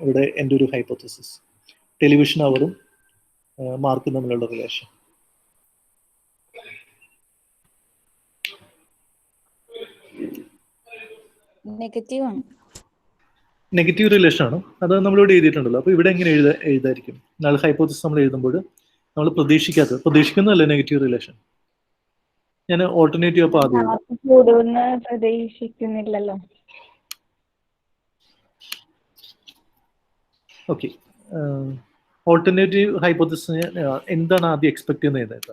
ഇവിടെ എൻ്റെ ഒരു ഹൈപ്പോത്തസിസ്. ടെലിവിഷൻ അവറും മാർക്കും തമ്മിലുള്ള റിലേഷൻ. നെഗറ്റീവ് റിലേഷൻ ആണ്. അത് നമ്മളിവിടെ എഴുതിയിട്ടുണ്ടല്ലോ. അപ്പോൾ ഇവിടെ എങ്ങനെ എഴുതായിരിക്കും? നൾ ഹൈപ്പോത്തസിസ് നമ്മൾ എഴുതുമ്പോൾ നമ്മൾ പ്രതീക്ഷിക്കുന്നതല്ലേ നെഗറ്റീവ് റിലേഷൻ. ഞാൻ ഓൾട്ടർനേറ്റീവ് അപ്പോൾ ആദ്യം പ്രതീക്ഷിക്കുന്നില്ലല്ലോ. ഓക്കെ, ഓൾട്ടർനേറ്റീവ് ഹൈപ്പോത്തസിസ് എന്താണ് ആദ്യം എക്സ്പെക്ട് ചെയ്യുന്നത്?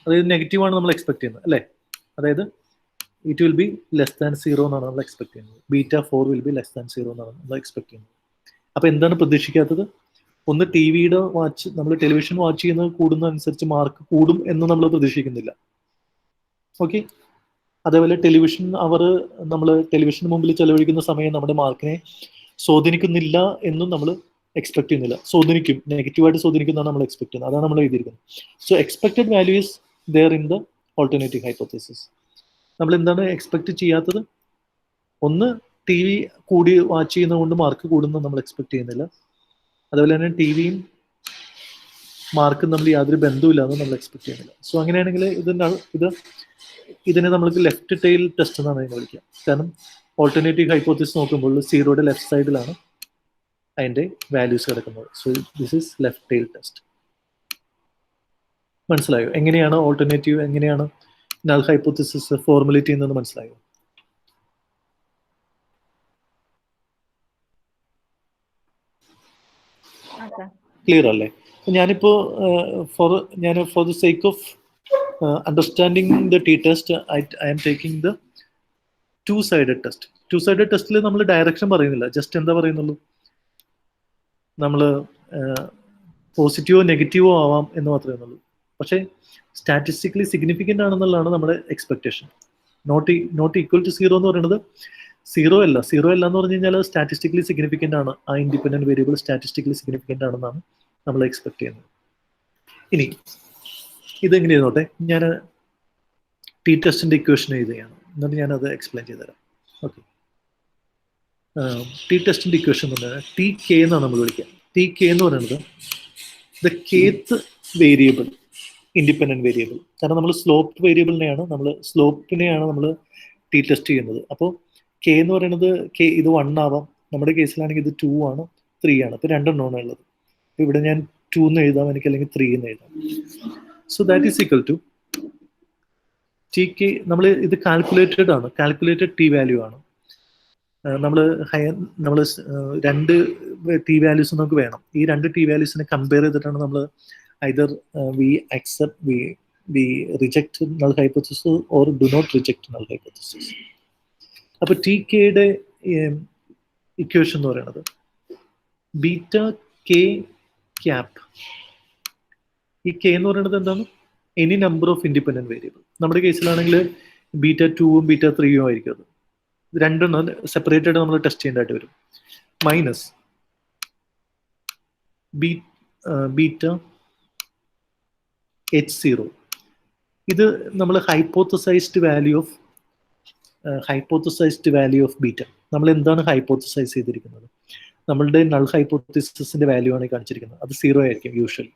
അതായത് നെഗറ്റീവാണ് നമ്മൾ എക്സ്പെക്ട് ചെയ്യുന്നത് അല്ലേ? അതായത് it will be less than 0 എന്നാണ് നമ്മൾ എക്സ്പെക്ട് ചെയ്യുന്നത്. β4 വിൽ ബി ലെസ് ദാൻ 0 എന്നാണ് നമ്മൾ എക്സ്പെക്ട് ചെയ്യുന്നത്. അപ്പോൾ എന്താണ് പ്രതീക്ഷിക്കാത്തത്? ഒന്ന് ടി വിയുടെ വാച്ച്, നമ്മൾ ടെലിവിഷൻ വാച്ച് ചെയ്യുന്നത് കൂടുന്നതനുസരിച്ച് മാർക്ക് കൂടും എന്ന് നമ്മൾ പ്രതീക്ഷിക്കുന്നില്ല. ഓക്കെ, അതേപോലെ ടെലിവിഷൻ അവർ നമ്മൾ ടെലിവിഷന് മുമ്പിൽ ചെലവഴിക്കുന്ന സമയം നമ്മുടെ മാർക്കിനെ സ്വാധീനിക്കുന്നില്ല എന്നും നമ്മൾ എക്സ്പെക്ട് ചെയ്യുന്നില്ല. സ്വാധീനിക്കും, നെഗറ്റീവായിട്ട് സ്വാധീനിക്കുന്നതാണ് നമ്മൾ എക്സ്പെക്ട് ചെയ്യുന്നത്. അതാണ് നമ്മൾ എഴുതിയിരിക്കുന്നത്. So expected value is there in the alternative hypothesis. നമ്മൾ എന്താണ് എക്സ്പെക്ട് ചെയ്യാത്തത്? ഒന്ന് ടി വി കൂടി വാച്ച് ചെയ്യുന്നതുകൊണ്ട് മാർക്ക് കൂടുന്നത് നമ്മൾ എക്സ്പെക്ട് ചെയ്യുന്നില്ല. അതുപോലെ തന്നെ ടി വിയും മാർക്കും തമ്മിൽ യാതൊരു ബന്ധവുമില്ല എന്ന് നമ്മൾ എക്സ്പെക്ട് ചെയ്യുന്നില്ല. സോ അങ്ങനെയാണെങ്കിൽ ഇതിനെ നമ്മൾക്ക് ലെഫ്റ്റ് ടെയിൽ ടെസ്റ്റ് എന്നാണ് അതിനെ വിളിക്കുക. കാരണം ഓൾട്ടർനേറ്റീവ് ഹൈപ്പോത്തസിസ് നോക്കുമ്പോൾ 0യുടെ ലെഫ്റ്റ് സൈഡിലാണ് അതിൻ്റെ വാല്യൂസ് കിടക്കുന്നത്. So this is left tail test. മനസ്സിലായോ എങ്ങനെയാണ് ഓൾട്ടർനേറ്റീവ്, എങ്ങനെയാണ് നൾ ഹൈപ്പോത്തസിസ് ഫോർമുലേറ്റ് ചെയ്യുന്നത്? മനസ്സിലായോ? ക്ലിയർ അല്ലേ? ഞാനിപ്പോൾ for the sake of understanding the t test I am taking the two sided test. Two sided ടെസ്റ്റിൽ നമ്മൾ ഡയറക്ഷൻ പറയുന്നില്ല, ജസ്റ്റ് എന്താ പറയുന്നുള്ളൂ, നമ്മൾ പോസിറ്റീവോ നെഗറ്റീവോ ആവാം എന്ന് മാത്രമേ ഉള്ളൂ. പക്ഷേ സ്റ്റാറ്റിസ്റ്റിക്കലി സിഗ്നിഫിക്കൻ്റ് ആണെന്നുള്ളതാണ് നമ്മുടെ എക്സ്പെക്ടേഷൻ. നോട്ട് ഈക്വൽ ടു 0 എന്ന് പറയുന്നത് 0 അല്ല എന്ന് പറഞ്ഞു കഴിഞ്ഞാൽ സ്റ്റാറ്റിസ്റ്റിക്കലി സിഗ്നിഫിക്കൻ്റ് ആണ്. ആ ഇൻഡിപെൻഡൻറ്റ് വേരിയബിൾ സ്റ്റാറ്റിസ്റ്റിക്കലി സിഗ്നിഫിക്കൻ്റ് ആണെന്നാണ് നമ്മൾ എക്സ്പെക്ട് ചെയ്യുന്നത്. ഇനി ഇതെങ്ങനെ എഴുതോട്ടെ, ഞാൻ ടി ടെസ്റ്റിൻ്റെ ഇക്വേഷൻ എഴുതുകയാണ്, എന്നിട്ട് ഞാനത് എക്സ്പ്ലെയിൻ ചെയ്തുതരാം. ഓക്കെ, ടി ടെസ്റ്റിൻ്റെ ഇക്വേഷൻ എന്ന് പറഞ്ഞാൽ ടി കെ എന്നാണ് നമ്മൾ വിളിക്കുക. ടി കെ എന്ന് പറയുന്നത് ദ കേത്ത് വേരിയബിൾ ഇൻഡിപെൻഡൻറ്റ് വേരിയബിൾ. കാരണം നമ്മൾ സ്ലോപ്പിനെയാണ് നമ്മൾ ടി ടെസ്റ്റ് ചെയ്യുന്നത്. അപ്പോൾ കെ എന്ന് പറയുന്നത് ഇത് 1 ആവാം, നമ്മുടെ കേസിലാണെങ്കിൽ ഇത് 2 ആണ്, 3 ആണ്. അപ്പോൾ രണ്ടെണ്ണമാണ് ഉള്ളത്. അപ്പോൾ ഇവിടെ ഞാൻ 2 എന്ന് എഴുതാം, എനിക്ക് അല്ലെങ്കിൽ 3 എന്ന് എഴുതാം. So that is equal to t k. നമ്മൾ ഇത് കാൽക്കുലേറ്റഡ് ടി വാല്യൂ ആണ്. നമ്മൾ രണ്ട് ടി വാല്യൂസ് നമുക്ക് വേണം. ഈ രണ്ട് ടി വാല്യൂസിനെ കമ്പയർ ചെയ്തിട്ടാണ് നമ്മൾ either we reject null hypothesis or do not reject null hypothesis. അപ്പോൾ ടി കെയുടെ ഇക്വേഷൻ എന്ന് പറയുന്നത് ബീറ്റ കെ ക്യാപ്. ഈ കെ എന്ന് പറയുന്നത് എന്താണ്? Any number of independent variable. നമ്മുടെ കേസിലാണെങ്കിൽ β2ഉം β3ഉം ആയിരിക്കും. അത് രണ്ടെണ്ണം സെപ്പറേറ്റഡ് നമ്മൾ ടെസ്റ്റ് ചെയ്യേണ്ടതായിട്ട് വരും. Minus beta H0. ഇത് നമ്മൾ ഹൈപ്പോത്തസൈസ്ഡ് വാല്യൂ ഓഫ് ബീറ്റ. നമ്മൾ എന്താണ് ഹൈപ്പോത്തസൈസ് ചെയ്തിരിക്കുന്നത്? നമ്മളുടെ നൾ ഹൈപ്പോത്തസിസിന്റെ വാല്യൂ ആണ് കാണിച്ചിരിക്കുന്നത്. അത് 0 ആയിരിക്കും യൂഷ്വലി.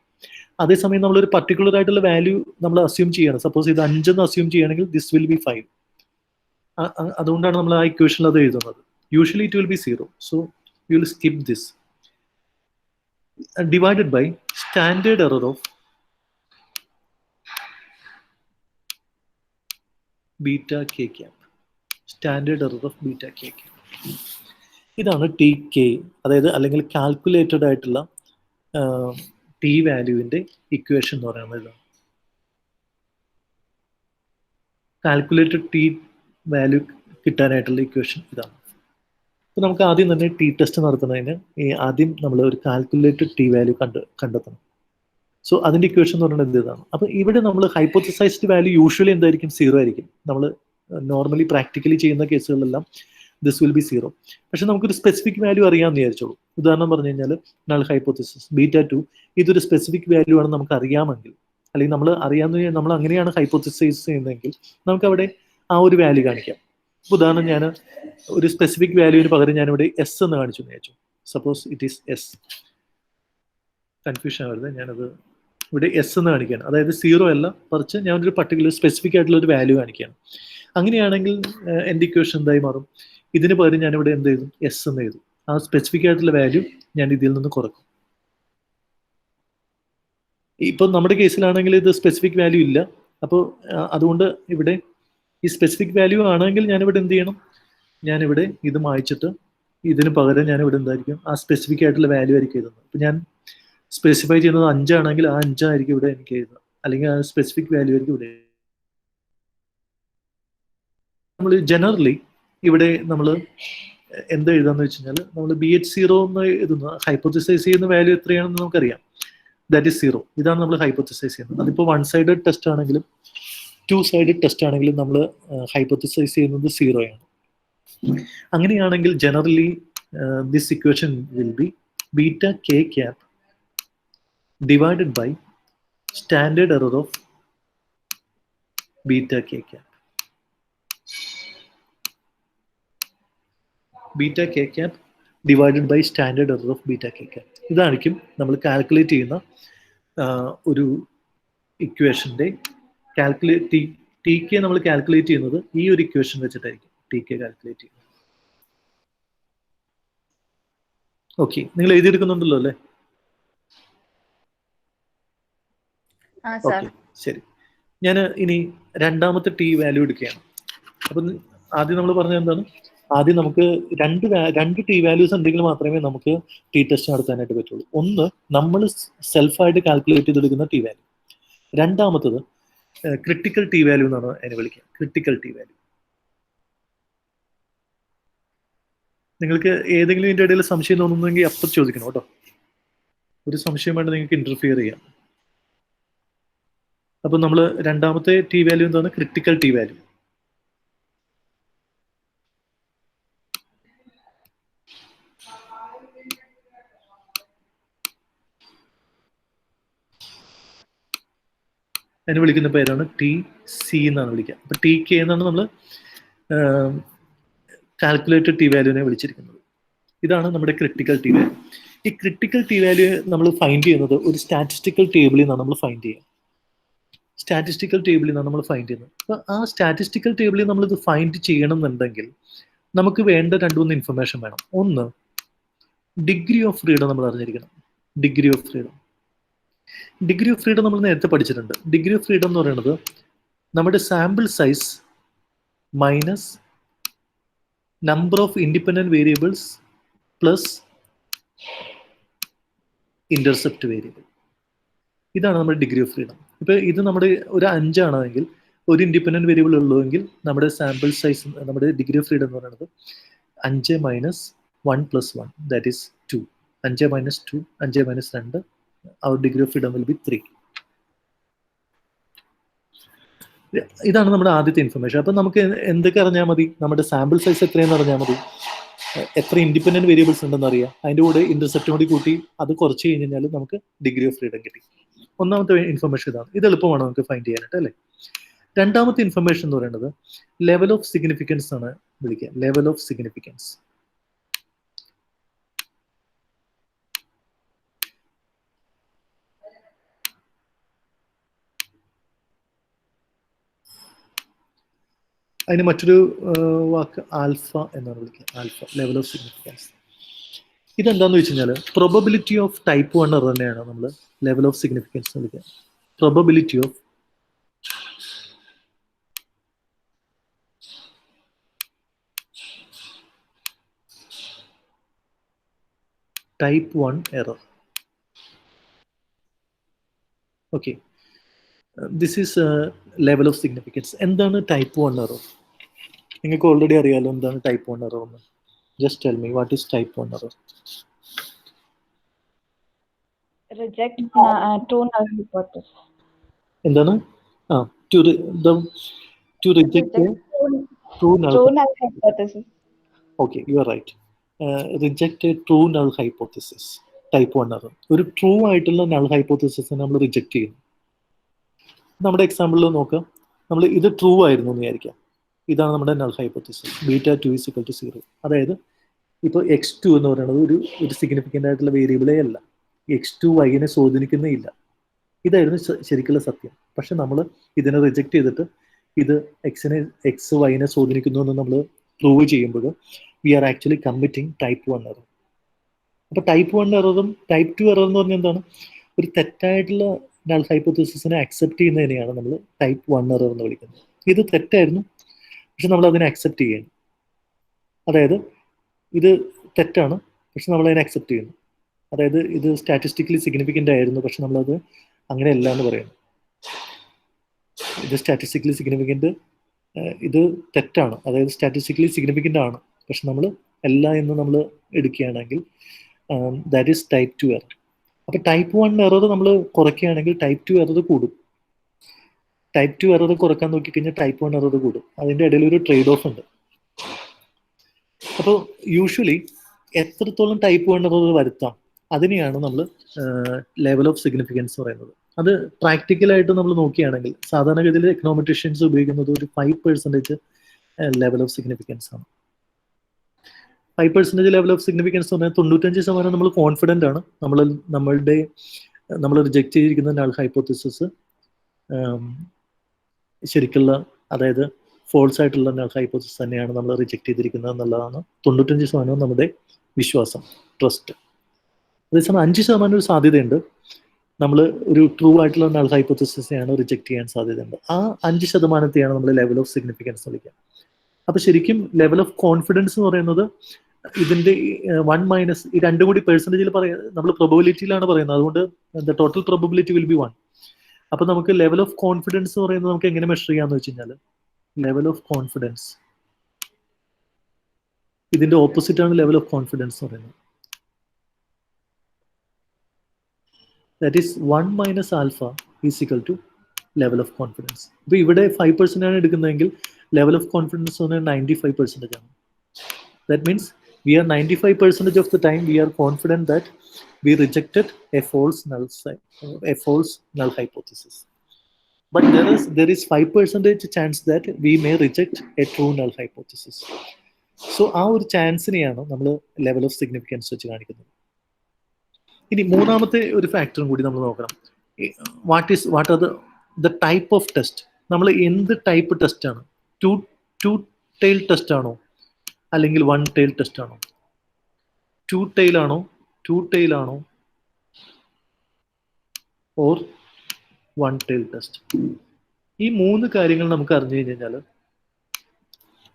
അതേസമയം നമ്മളൊരു പർട്ടിക്കുലർ ആയിട്ടുള്ള വാല്യൂ നമ്മൾ അസ്യൂം ചെയ്യണം. സപ്പോസ് ഇത് 5 എന്ന് അസ്യൂം ചെയ്യുകയാണെങ്കിൽ ദിസ് വിൽ ബി 5. അതുകൊണ്ടാണ് നമ്മൾ ആ ഇക്വേഷനിൽ അത് എഴുതുന്നത്. Usually it will be 0. So you will skip this. Divided by standard error of beta k cap. Standard error of beta k cap. ഇതാണ് ടി കെ, അതായത് അല്ലെങ്കിൽ കാൽക്കുലേറ്റഡ് ആയിട്ടുള്ള ടി വാല്യൂവിൻ്റെ ഇക്വേഷൻ എന്ന് പറയുന്നത്. ഇതാണ് കാൽക്കുലേറ്റഡ് ടി വാല്യൂ കിട്ടാനായിട്ടുള്ള ഇക്വേഷൻ. ഇതാണ്. അപ്പോൾ നമുക്ക് ആദ്യം തന്നെ ടി ടെസ്റ്റ് നടത്തുന്നതിന് ആദ്യം നമ്മൾ ഒരു കാൽക്കുലേറ്റഡ് ടി വാല്യൂ കണ്ടെത്തണം. സോ അതിൻ്റെ ഇക്വേഷൻ എന്ന് പറയുന്നത് ഇതാണ്. അപ്പോൾ ഇവിടെ നമ്മൾ ഹൈപ്പോത്തസൈസ്ഡ് വാല്യൂ യൂഷ്വലി എന്തായിരിക്കും? 0 ആയിരിക്കും. നമ്മൾ നോർമലി പ്രാക്ടിക്കലി ചെയ്യുന്ന കേസുകളിലെല്ലാം ദിസ് വിൽ ബി 0. പക്ഷെ നമുക്കൊരു സ്പെസിഫിക് വാല്യൂ അറിയാമെന്ന് വിചാരിച്ചോളൂ. ഉദാഹരണം പറഞ്ഞു കഴിഞ്ഞാൽ നൾ ഹൈപ്പോത്തസിസ് β2 ഇതൊരു സ്പെസിഫിക് വാല്യൂ ആണ് നമുക്ക് അറിയാമെങ്കിൽ, അല്ലെങ്കിൽ നമ്മൾ അങ്ങനെയാണ് ഹൈപ്പോത്തസൈസ് ചെയ്യുന്നതെങ്കിൽ നമുക്ക് അവിടെ ആ ഒരു വാല്യൂ കാണിക്കാം. ഉദാഹരണം ഞാൻ ഒരു സ്പെസിഫിക് വാല്യൂവിന് പകരം ഞാനിവിടെ എസ് എന്ന് കാണിച്ചു എന്ന് വിചാരിച്ചു. Suppose it is S. Confusion ആവരുത്, ഞാനത് ഇവിടെ എസ് എന്ന് കാണിക്കുകയാണ്. അതായത് 0 അല്ല, മറിച്ച് ഞാൻ ഒരു പർട്ടിക്കുലർ സ്പെസിഫിക് ആയിട്ടുള്ള ഒരു വാല്യൂ കാണിക്കുകയാണ്. അങ്ങനെയാണെങ്കിൽ എൻ്റെ ഇക്വേഷൻ എന്തായി മാറും? ഇതിന് പകരം ഞാനിവിടെ എന്ത് എഴുതും? എസ് എന്ന് എഴുതും. ആ സ്പെസിഫിക് ആയിട്ടുള്ള വാല്യൂ ഞാൻ ഇതിൽ നിന്ന് കുറക്കും. ഇപ്പം നമ്മുടെ കേസിലാണെങ്കിൽ ഇത് സ്പെസിഫിക് വാല്യൂ ഇല്ല. അപ്പോൾ അതുകൊണ്ട് ഇവിടെ ഈ സ്പെസിഫിക് വാല്യൂ ആണെങ്കിൽ ഞാനിവിടെ എന്ത് ചെയ്യണം? ഞാനിവിടെ ഇത് മായ്ച്ചിട്ട് ഇതിന് പകരം ഞാനിവിടെ എന്തായിരിക്കും? ആ സ്പെസിഫിക് ആയിട്ടുള്ള വാല്യൂ ആയിരിക്കും എഴുതുന്നത്. ഇപ്പം ഞാൻ സ്പെസിഫൈ ചെയ്യുന്നത് 5 ആണെങ്കിൽ ആ 5 ആയിരിക്കും ഇവിടെ എനിക്ക് എഴുതുക, അല്ലെങ്കിൽ ആ സ്പെസിഫിക് വാല്യൂ ആയിരിക്കും ഇവിടെ. നമ്മൾ ജനറലി ഇവിടെ നമ്മൾ എന്താ എഴുതാന്ന് വെച്ച് കഴിഞ്ഞാൽ, നമ്മൾ BH0 എന്ന് എഴുതുന്ന ഹൈപ്പോത്തിസൈസ് ചെയ്യുന്ന വാല്യൂ എത്രയാണെന്ന് നമുക്കറിയാം. That is 0. ഇതാണ് നമ്മൾ ഹൈപ്പോത്തിസൈസ് ചെയ്യുന്നത്. അതിപ്പോൾ 1 സൈഡഡ് ടെസ്റ്റ് ആണെങ്കിലും 2 സൈഡഡ് ടെസ്റ്റ് ആണെങ്കിലും നമ്മൾ ഹൈപ്പോത്തിസൈസ് ചെയ്യുന്നത് 0 ആണ്. അങ്ങനെയാണെങ്കിൽ generally this equation will be beta k cap divided by standard error of beta k cap. Beta k cap divided by standard error of beta k cap. ഇതായിരിക്കും നമ്മൾ calculate ചെയ്യുന്ന ഒരു ഇക്വേഷൻ്റെ ടി കെ നമ്മൾ കാൽക്കുലേറ്റ് ചെയ്യുന്നത് ഈ ഒരു equation വെച്ചിട്ടായിരിക്കും T K calculate ചെയ്യുന്നത്. ഓക്കെ, നിങ്ങൾ എഴുതിയെടുക്കുന്നുണ്ടല്ലോ അല്ലേ? ഓക്കെ, ശരി. ഞാൻ ഇനി രണ്ടാമത്തെ ടി വാല്യൂ എടുക്കുകയാണ്. അപ്പം ആദ്യം നമ്മൾ പറഞ്ഞത് എന്താണ്? ആദ്യം നമുക്ക് രണ്ട് ടി വാല്യൂസ് ഉണ്ടെങ്കിൽ മാത്രമേ നമുക്ക് ടി ടെസ്റ്റ് നടത്താനായിട്ട് പറ്റുള്ളൂ. ഒന്ന് നമ്മൾ സെൽഫായിട്ട് കാൽക്കുലേറ്റ് ചെയ്തെടുക്കുന്ന ടി വാല്യൂ. രണ്ടാമത്തത് ക്രിട്ടിക്കൽ ടി വാല്യൂ എന്നാണ് അതിനെ വിളിക്കുക. Critical T value. നിങ്ങൾക്ക് ഏതെങ്കിലും ഇതിൻ്റെ ഇടയിൽ സംശയം തോന്നുന്നെങ്കിൽ അപ്പം ചോദിക്കണം കേട്ടോ. ഒരു സംശയം വേണ്ട, നിങ്ങൾക്ക് ഇന്റർഫിയർ ചെയ്യാം. അപ്പം നമ്മൾ രണ്ടാമത്തെ ടി വാല്യൂ എന്താണ്? Critical T value. അതിന് വിളിക്കുന്ന പേരാണ് ടി സി എന്നാണ് വിളിക്കുക. അപ്പം ടി കെ എന്നാണ് നമ്മൾ കാൽക്കുലേറ്റഡ് ടി വാല്യൂവിനെ വിളിച്ചിരിക്കുന്നത്. ഇതാണ് നമ്മുടെ ക്രിട്ടിക്കൽ ടി വാല്യൂ. ഈ ക്രിട്ടിക്കൽ ടി വാല്യൂ നമ്മൾ ഫൈൻഡ് ചെയ്യുന്നത് ഒരു സ്റ്റാറ്റിസ്റ്റിക്കൽ ടേബിളിൽ നിന്നാണ് നമ്മൾ ഫൈൻഡ് ചെയ്യുക. സ്റ്റാറ്റിസ്റ്റിക്കൽ ടേബിളിൽ നിന്നാണ് നമ്മൾ ഫൈൻഡ് ചെയ്യുന്നത്. അപ്പോൾ ആ സ്റ്റാറ്റിസ്റ്റിക്കൽ ടേബിളിൽ നമ്മളിത് ഫൈൻഡ് ചെയ്യണം എന്നുണ്ടെങ്കിൽ നമുക്ക് വേണ്ട 2-3 ഇൻഫർമേഷൻ വേണം. ഒന്ന്, ഡിഗ്രി ഓഫ് ഫ്രീഡം നമ്മൾ അറിഞ്ഞിരിക്കണം. ഡിഗ്രി ഓഫ് ഫ്രീഡം നമ്മൾ നേരത്തെ പഠിച്ചിട്ടുണ്ട്. ഡിഗ്രി ഓഫ് ഫ്രീഡം എന്ന് പറയുന്നത് നമ്മുടെ sample size minus number of independent variables plus intercept variable. ഇതാണ് നമ്മുടെ ഡിഗ്രി ഓഫ് ഫ്രീഡം. ഇപ്പോൾ ഇത് നമ്മുടെ ഒരു 5 ആണെങ്കിൽ ഒരു ഇൻഡിപെൻഡന്റ് വേരിയബിൾ ഉള്ളൂവെങ്കിൽ നമ്മുടെ സാമ്പിൾ സൈസ്, നമ്മുടെ ഡിഗ്രി ഓഫ് ഫ്രീഡം എന്ന് പറയുന്നത് 5 minus 1 plus 1 that is 2. 5 minus 2, 5 minus 2, our degree of freedom will be 3. ഇതാണ് നമ്മുടെ ആദ്യത്തെ ഇൻഫർമേഷൻ. അപ്പം നമുക്ക് എന്തൊക്കെ അറിഞ്ഞാൽ മതി? നമ്മുടെ സാമ്പിൾ സൈസ് എത്രയെന്ന് അറിഞ്ഞാൽ മതി, എത്ര ഇൻഡിപെൻഡന്റ് വേരിയബിൾസ് ഉണ്ടെന്ന് അറിയാം, അതിൻ്റെ കൂടെ ഇന്റർസെപ്റ്റും കൂടി കൂട്ടി അത് കുറച്ച് കഴിഞ്ഞാൽ നമുക്ക് ഡിഗ്രി ഓഫ് ഫ്രീഡം കിട്ടി. ഒന്നാമത്തെ ഇൻഫർമേഷൻ ഇതാണ്. ഇത് എളുപ്പമാണ് നമുക്ക് ഫൈൻഡ് ചെയ്യാനായിട്ട് അല്ലേ? രണ്ടാമത്തെ ഇൻഫർമേഷൻ എന്ന് പറയുന്നത് ലെവൽ ഓഫ് സിഗ്നിഫിക്കൻസ് ആണ് വിളിക്കുക. Level of significance. അതിന് മറ്റൊരു വാക്ക് ആൽഫ എന്നാണ് വിളിക്കുക. Alpha, level of significance. ഇതെന്താന്ന് വെച്ച് കഴിഞ്ഞാൽ പ്രോബബിലിറ്റി ഓഫ് ടൈപ്പ് 1 എറർ തന്നെയാണ് നമ്മൾ ലെവൽ ഓഫ് സിഗ്നിഫിക്കൻസ് എന്ന് വിളിക്കുക. Probability of type 1 error. Okay, this is level of significance. എന്താണ് ടൈപ്പ് 1 എറർ? നിങ്ങൾക്ക് ഓൾറെഡി അറിയാലോ എന്താണ് ടൈപ്പ് 1 എറർ എന്ന്. Just tell me what is type 1 error? Reject true null hypothesis. എന്താണ്? To reject a true null hypothesis. Okay, you are right. Reject a true null hypothesis. Type 1 error. ഒരു true ആയിട്ടുള്ള null hypothesis നമ്മൾ reject ചെയ്യുന്നു. നമ്മുടെ എക്സാമ്പിളിൽ നോക്കാം. നമ്മൾ ഇത് true ആയിരുന്നു എന്ന് വിചാരിക്കാം. ഇതാണ് നമ്മുടെ null hypothesis. β2 = 0. അതായത് ഇപ്പോൾ x2 എന്ന് പറയുന്നത് ഒരു സിഗ്നിഫിക്കൻ്റ് ആയിട്ടുള്ള വേരിയബിളേ അല്ല. x2 y-നെ സ്വാധീനിക്കുന്നേ ഇല്ല. ഇതായിരുന്നു ശരിക്കുള്ള സത്യം. പക്ഷെ നമ്മൾ ഇതിനെ റിജക്റ്റ് ചെയ്തിട്ട് ഇത് എക്സ് വൈനെ സ്വാധീനിക്കുന്നു എന്ന് നമ്മൾ പ്രൂവ് ചെയ്യുമ്പോൾ we are actually committing type 1 error. അപ്പോൾ ടൈപ്പ് 1 എററും ടൈപ്പ് 2 എറർ എന്ന് പറഞ്ഞാൽ എന്താണ്? ഒരു തെറ്റായിട്ടുള്ള നൾ ഹൈപ്പോത്തസിസിനെ അക്സെപ്റ്റ് ചെയ്യുന്നതിനെയാണ് നമ്മൾ ടൈപ്പ് 1 എറർ എന്ന് വിളിക്കുന്നത്. ഇത് തെറ്റായിരുന്നു, പക്ഷെ നമ്മൾ അതിനെ അക്സെപ്റ്റ് ചെയ്യുന്നു. അതായത് ഇത് തെറ്റാണ്, പക്ഷെ നമ്മൾ അതിനെ അക്സെപ്റ്റ് ചെയ്യുന്നു. അതായത് ഇത് സ്റ്റാറ്റിസ്റ്റിക്കലി സിഗ്നിഫിക്കൻ്റ് ആയിരുന്നു, പക്ഷെ നമ്മളത് അങ്ങനെയല്ല എന്ന് പറയുന്നു. ഇത് സ്റ്റാറ്റിസ്റ്റിക്കലി സിഗ്നിഫിക്കൻ്റ്, ഇത് തെറ്റാണ്, അതായത് സ്റ്റാറ്റിസ്റ്റിക്കലി സിഗ്നിഫിക്കൻ്റ് ആണ്, പക്ഷെ നമ്മൾ അല്ല എന്ന് നമ്മൾ എടുക്കുകയാണെങ്കിൽ ദാറ്റ് ഈസ് ടൈപ്പ് 2 എറർ. അപ്പോൾ ടൈപ്പ് 1 എറർ നമ്മൾ കുറയ്ക്കുകയാണെങ്കിൽ ടൈപ്പ് 2 എറർ കൂടും. ടൈപ്പ് 2 എറർ കുറക്കാൻ നോക്കിക്കഴിഞ്ഞാൽ ടൈപ്പ് 1 എറർ കൂടും. അതിൻ്റെ ഇടയിൽ ഒരു ട്രേഡ് ഓഫ് ഉണ്ട്. അപ്പോൾ യൂഷ്വലി എത്രത്തോളം ടൈപ്പ് 1 എറർ വരുത്താം, അതിനെയാണ് നമ്മൾ ലെവൽ ഓഫ് സിഗ്നിഫിക്കൻസ് പറയുന്നത്. അത് പ്രാക്ടിക്കലായിട്ട് നമ്മൾ നോക്കുകയാണെങ്കിൽ സാധാരണഗതിയിൽ എക്കണോമെട്രീഷ്യൻസ് ഉപയോഗിക്കുന്നത് ഒരു 5% ലെവൽ ഓഫ് സിഗ്നിഫിക്കൻസ് ആണ്. 5% ലെവൽ ഓഫ് സിഗ്നിഫിക്കൻസ് എന്ന് പറഞ്ഞാൽ 95% നമ്മൾ കോൺഫിഡൻ്റ് ആണ് നമ്മൾ റിജക്റ്റ് ചെയ്തിരിക്കുന്ന നൾ ഹൈപ്പോത്തിസിസ് ശരിക്കുള്ള, അതായത് ഫോൾസ് ആയിട്ടുള്ള നൾ ഹൈപ്പോത്തിസിസ് തന്നെയാണ് നമ്മൾ റിജക്റ്റ് ചെയ്തിരിക്കുന്നത് എന്നുള്ളതാണ് 95% നമ്മുടെ വിശ്വാസം, ട്രസ്റ്റ്. അതേസമയം 5% ഒരു സാധ്യതയുണ്ട്, നമ്മൾ ഒരു ട്രൂ ആയിട്ടുള്ള നൾ ഹൈപ്പോത്തിസിസിനെയാണ് റിജക്റ്റ് ചെയ്യാൻ സാധ്യതയുണ്ട്. ആ 5%ത്തെയാണ് നമ്മൾ ലെവൽ ഓഫ് സിഗ്നിഫിക്കൻസ് വിളിക്കുക. അപ്പോൾ ശരിക്കും ലെവൽ ഓഫ് കോൺഫിഡൻസ് എന്ന് പറയുന്നത് ഇതിൻ്റെ 1 മൈനസ് ഈ രണ്ടും കൂടി പെർസെൻറ്റേജിൽ നമ്മൾ പ്രൊബബിലിറ്റിയിലാണ് പറയുന്നത്. അതുകൊണ്ട് the total probability will be 1. അപ്പോൾ നമുക്ക് ലെവൽ ഓഫ് കോൺഫിഡൻസ് എന്ന് പറയുന്നത് നമുക്ക് എങ്ങനെ മെഷർ ചെയ്യാന്ന് വെച്ച് കഴിഞ്ഞാൽ, ലെവൽ ഓഫ് കോൺഫിഡൻസ് ഇതിൻ്റെ ഓപ്പോസിറ്റ് ആണ് ലെവൽ ഓഫ് കോൺഫിഡൻസ് എന്ന് പറയുന്നത്. That is 1 minus alpha is equal two level of confidence. ഇപ്പോൾ ഇവിടെ 5% ആണ് എടുക്കുന്നതെങ്കിൽ ലെവൽ ഓഫ് കോൺഫിഡൻസ് എന്ന് പറഞ്ഞാൽ 95% ആണ്. That means we are 95% of the time we are confident that we rejected a false null hypothesis. But there is 5% chance that we may reject a true null hypothesis. So ആ ഒരു ചാൻസിനെയാണ് നമ്മൾ level of significance വെച്ച് കാണിക്കുന്നത്. ഇനി മൂന്നാമത്തെ ഒരു ഫാക്ടറും കൂടി നമ്മൾ നോക്കണം. What are the type of test. നമ്മൾ എന്ത് ടൈപ്പ് ടെസ്റ്റ് ആണ്? ടു ടെയിൽ ടെസ്റ്റ് ആണോ, അല്ലെങ്കിൽ 1 ടെയിൽ ടെസ്റ്റ് ആണോ? 2 ടെയിൽ ആണോ ഓർ 1 ടെയിൽ ടെസ്റ്റ്? ഈ 3 കാര്യങ്ങൾ നമുക്ക് അറിഞ്ഞു കഴിഞ്ഞാൽ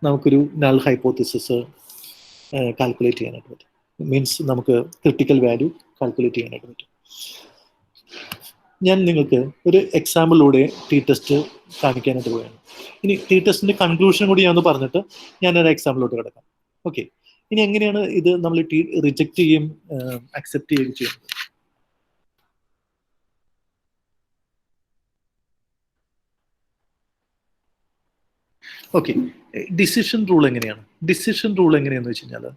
നമുക്കൊരു നൾ ഹൈപ്പോത്തിസിസ് കാൽക്കുലേറ്റ് ചെയ്യാനായിട്ട് പറ്റും. മീൻസ് നമുക്ക് ക്രിട്ടിക്കൽ വാല്യൂ കാൽക്കുലേറ്റ് ചെയ്യാനായിട്ട് പറ്റും. ഞാൻ നിങ്ങൾക്ക് ഒരു എക്സാമ്പിളിലൂടെ ടി ടെസ്റ്റ് കാണിക്കാനായിട്ട് പോവുകയാണ്. ഇനി ടി ടെസ്റ്റിന്റെ കൺക്ലൂഷൻ കൂടി ഞാൻ പറഞ്ഞിട്ട് ഞാനൊരു എക്സാമ്പിളിലോട്ട് കിടക്കാം. ഓക്കെ, ഇനി എങ്ങനെയാണ് ഇത് നമ്മൾ റിജക്റ്റ് ചെയ്യും അക്സെപ്റ്റ് ചെയ്യുകയും ചെയ്യുന്നത്? ഓക്കെ, ഡിസിഷൻ റൂൾ എങ്ങനെയാണ്? ഡിസിഷൻ റൂൾ എങ്ങനെയാന്ന് വെച്ച് കഴിഞ്ഞാൽ,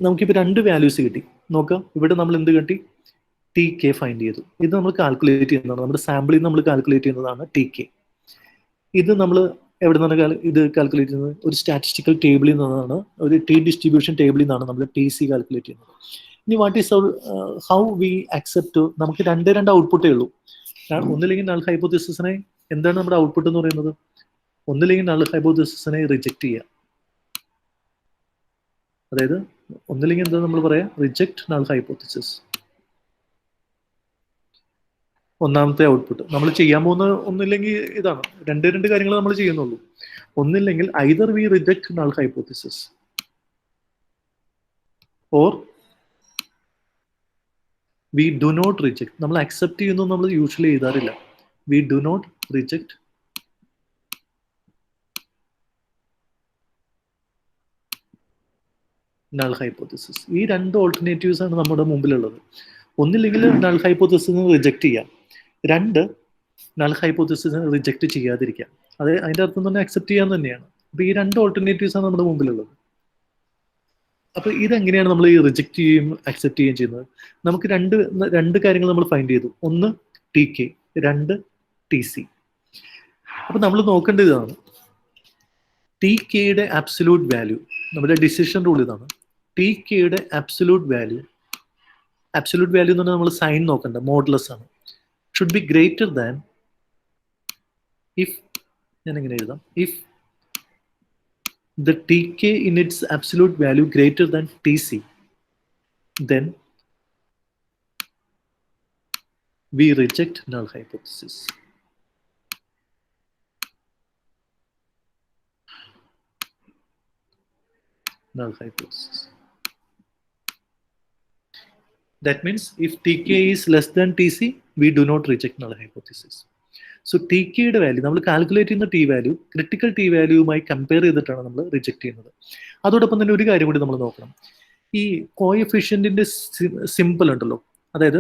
നമുക്കിപ്പോൾ 2 വാല്യൂസ് കിട്ടി. നോക്കാം, ഇവിടെ നമ്മൾ എന്ത് കിട്ടി? ടി കെ ഫൈൻഡ് ചെയ്തു. ഇത് നമ്മൾ കാൽക്കുലേറ്റ് ചെയ്യുന്നതാണ്, നമ്മുടെ സാമ്പിളിൽ നമ്മൾ കാൽക്കുലേറ്റ് ചെയ്യുന്നതാണ് ടി കെ. ഇത് നമ്മൾ എവിടെ നിന്നാണ് ഇത് കാൽക്കുലേറ്റ് ചെയ്യുന്നത്? ഒരു സ്റ്റാറ്റിസ്റ്റിക്കൽ ടേബിളിൽ നിന്നാണ്, ഒരു ടി ഡിസ്ട്രിബ്യൂഷൻ ടേബിളിൽ നിന്നാണ് നമ്മൾ ടി സി കാൽക്കുലേറ്റ് ചെയ്യുന്നത്. ഇനി what is our how we accept? നമുക്ക് 2 ഔട്ട്പുട്ടേ ഉള്ളൂ. ഒന്നില്ലെങ്കിൽ നൾ ഹൈപ്പോത്തിസിസിനെ, എന്താണ് നമ്മുടെ ഔട്ട്പുട്ട് എന്ന് പറയുന്നത്? ഒന്നില്ലെങ്കിൽ നൾ ഹൈപ്പോത്തിസിസിനെ റിജക്റ്റ് ചെയ്യുക, അതായത് ഒന്നില്ലെങ്കിൽ എന്താ നമ്മൾ പറയാ? Reject null hypothesis. ഒന്നാമത്തെ ഔട്ട്പുട്ട് നമ്മൾ ചെയ്യാൻ പോകുന്ന ഒന്നില്ലെങ്കിൽ ഇതാണ്. 2 കാര്യങ്ങൾ നമ്മൾ ചെയ്യുന്നുള്ളൂ. ഒന്നില്ലെങ്കിൽ either we reject null hypothesis or we do not reject. നമ്മൾ അക്സെപ്റ്റ് ചെയ്യുന്നു നമ്മൾ യൂഷ്വലി എഴുതാറില്ല. We do not reject null hypothesis. ഈ 2 ഓൾട്ടർനേറ്റീവ്സ് ആണ് നമ്മുടെ മുമ്പിലുള്ളത്. ഒന്നില്ലെങ്കിൽ നൾ ഹൈപ്പോത്തിസിസ് റിജക്റ്റ് ചെയ്യാം, 2 നൾ ഹൈപ്പോത്തിസിസ് റിജക്റ്റ് ചെയ്യാതിരിക്കാം. അതിൻ്റെ അർത്ഥം തന്നെ അക്സെപ്റ്റ് ചെയ്യാൻ തന്നെയാണ്. അപ്പോൾ ഈ 2 ഓൾട്ടർനേറ്റീവ്സ് ആണ് നമ്മുടെ മുമ്പിലുള്ളത്. അപ്പോൾ ഇതെങ്ങനെയാണ് നമ്മൾ ഈ റിജക്റ്റ് ചെയ്യുകയും അക്സെപ്റ്റ് ചെയ്യുകയും ചെയ്യുന്നത്? നമുക്ക് രണ്ട് കാര്യങ്ങൾ നമ്മൾ ഫൈൻഡ് ചെയ്തു. ഒന്ന് ടി കെ, രണ്ട് ടി സി. അപ്പൊ നമ്മൾ നോക്കേണ്ടത് ഇതാണ്, ടി കെയുടെ അബ്സല്യൂട്ട് വാല്യൂ, നമ്മുടെ ഡിസിഷൻ റൂൾ ഇതാണ്. ടി കെയുടെ അബ്സല്യൂട്ട് വാല്യൂ എന്ന് പറഞ്ഞാൽ നമ്മൾ സൈൻ നോക്കണ്ട, മോഡുലസ് ആണ്, should be greater than if, ഞാൻ എങ്ങനെ എഴുതാം, if the tk in its absolute value greater than tc, then we reject null hypothesis. Null hypothesis. That means if tk is less than tc, we do not reject null hypothesis. So T കെയുടെ value നമ്മൾ calculate ചെയ്യുന്ന T value critical T വാല്യൂവുമായി compare ചെയ്തിട്ടാണ് നമ്മൾ reject ചെയ്യുന്നത്. അതോടൊപ്പം തന്നെ ഒരു കാര്യം കൂടി നമ്മൾ നോക്കണം, ഈ കോഎഫിഷ്യന്റിന്റെ സിമ്പിൾ ഉണ്ടല്ലോ, അതായത്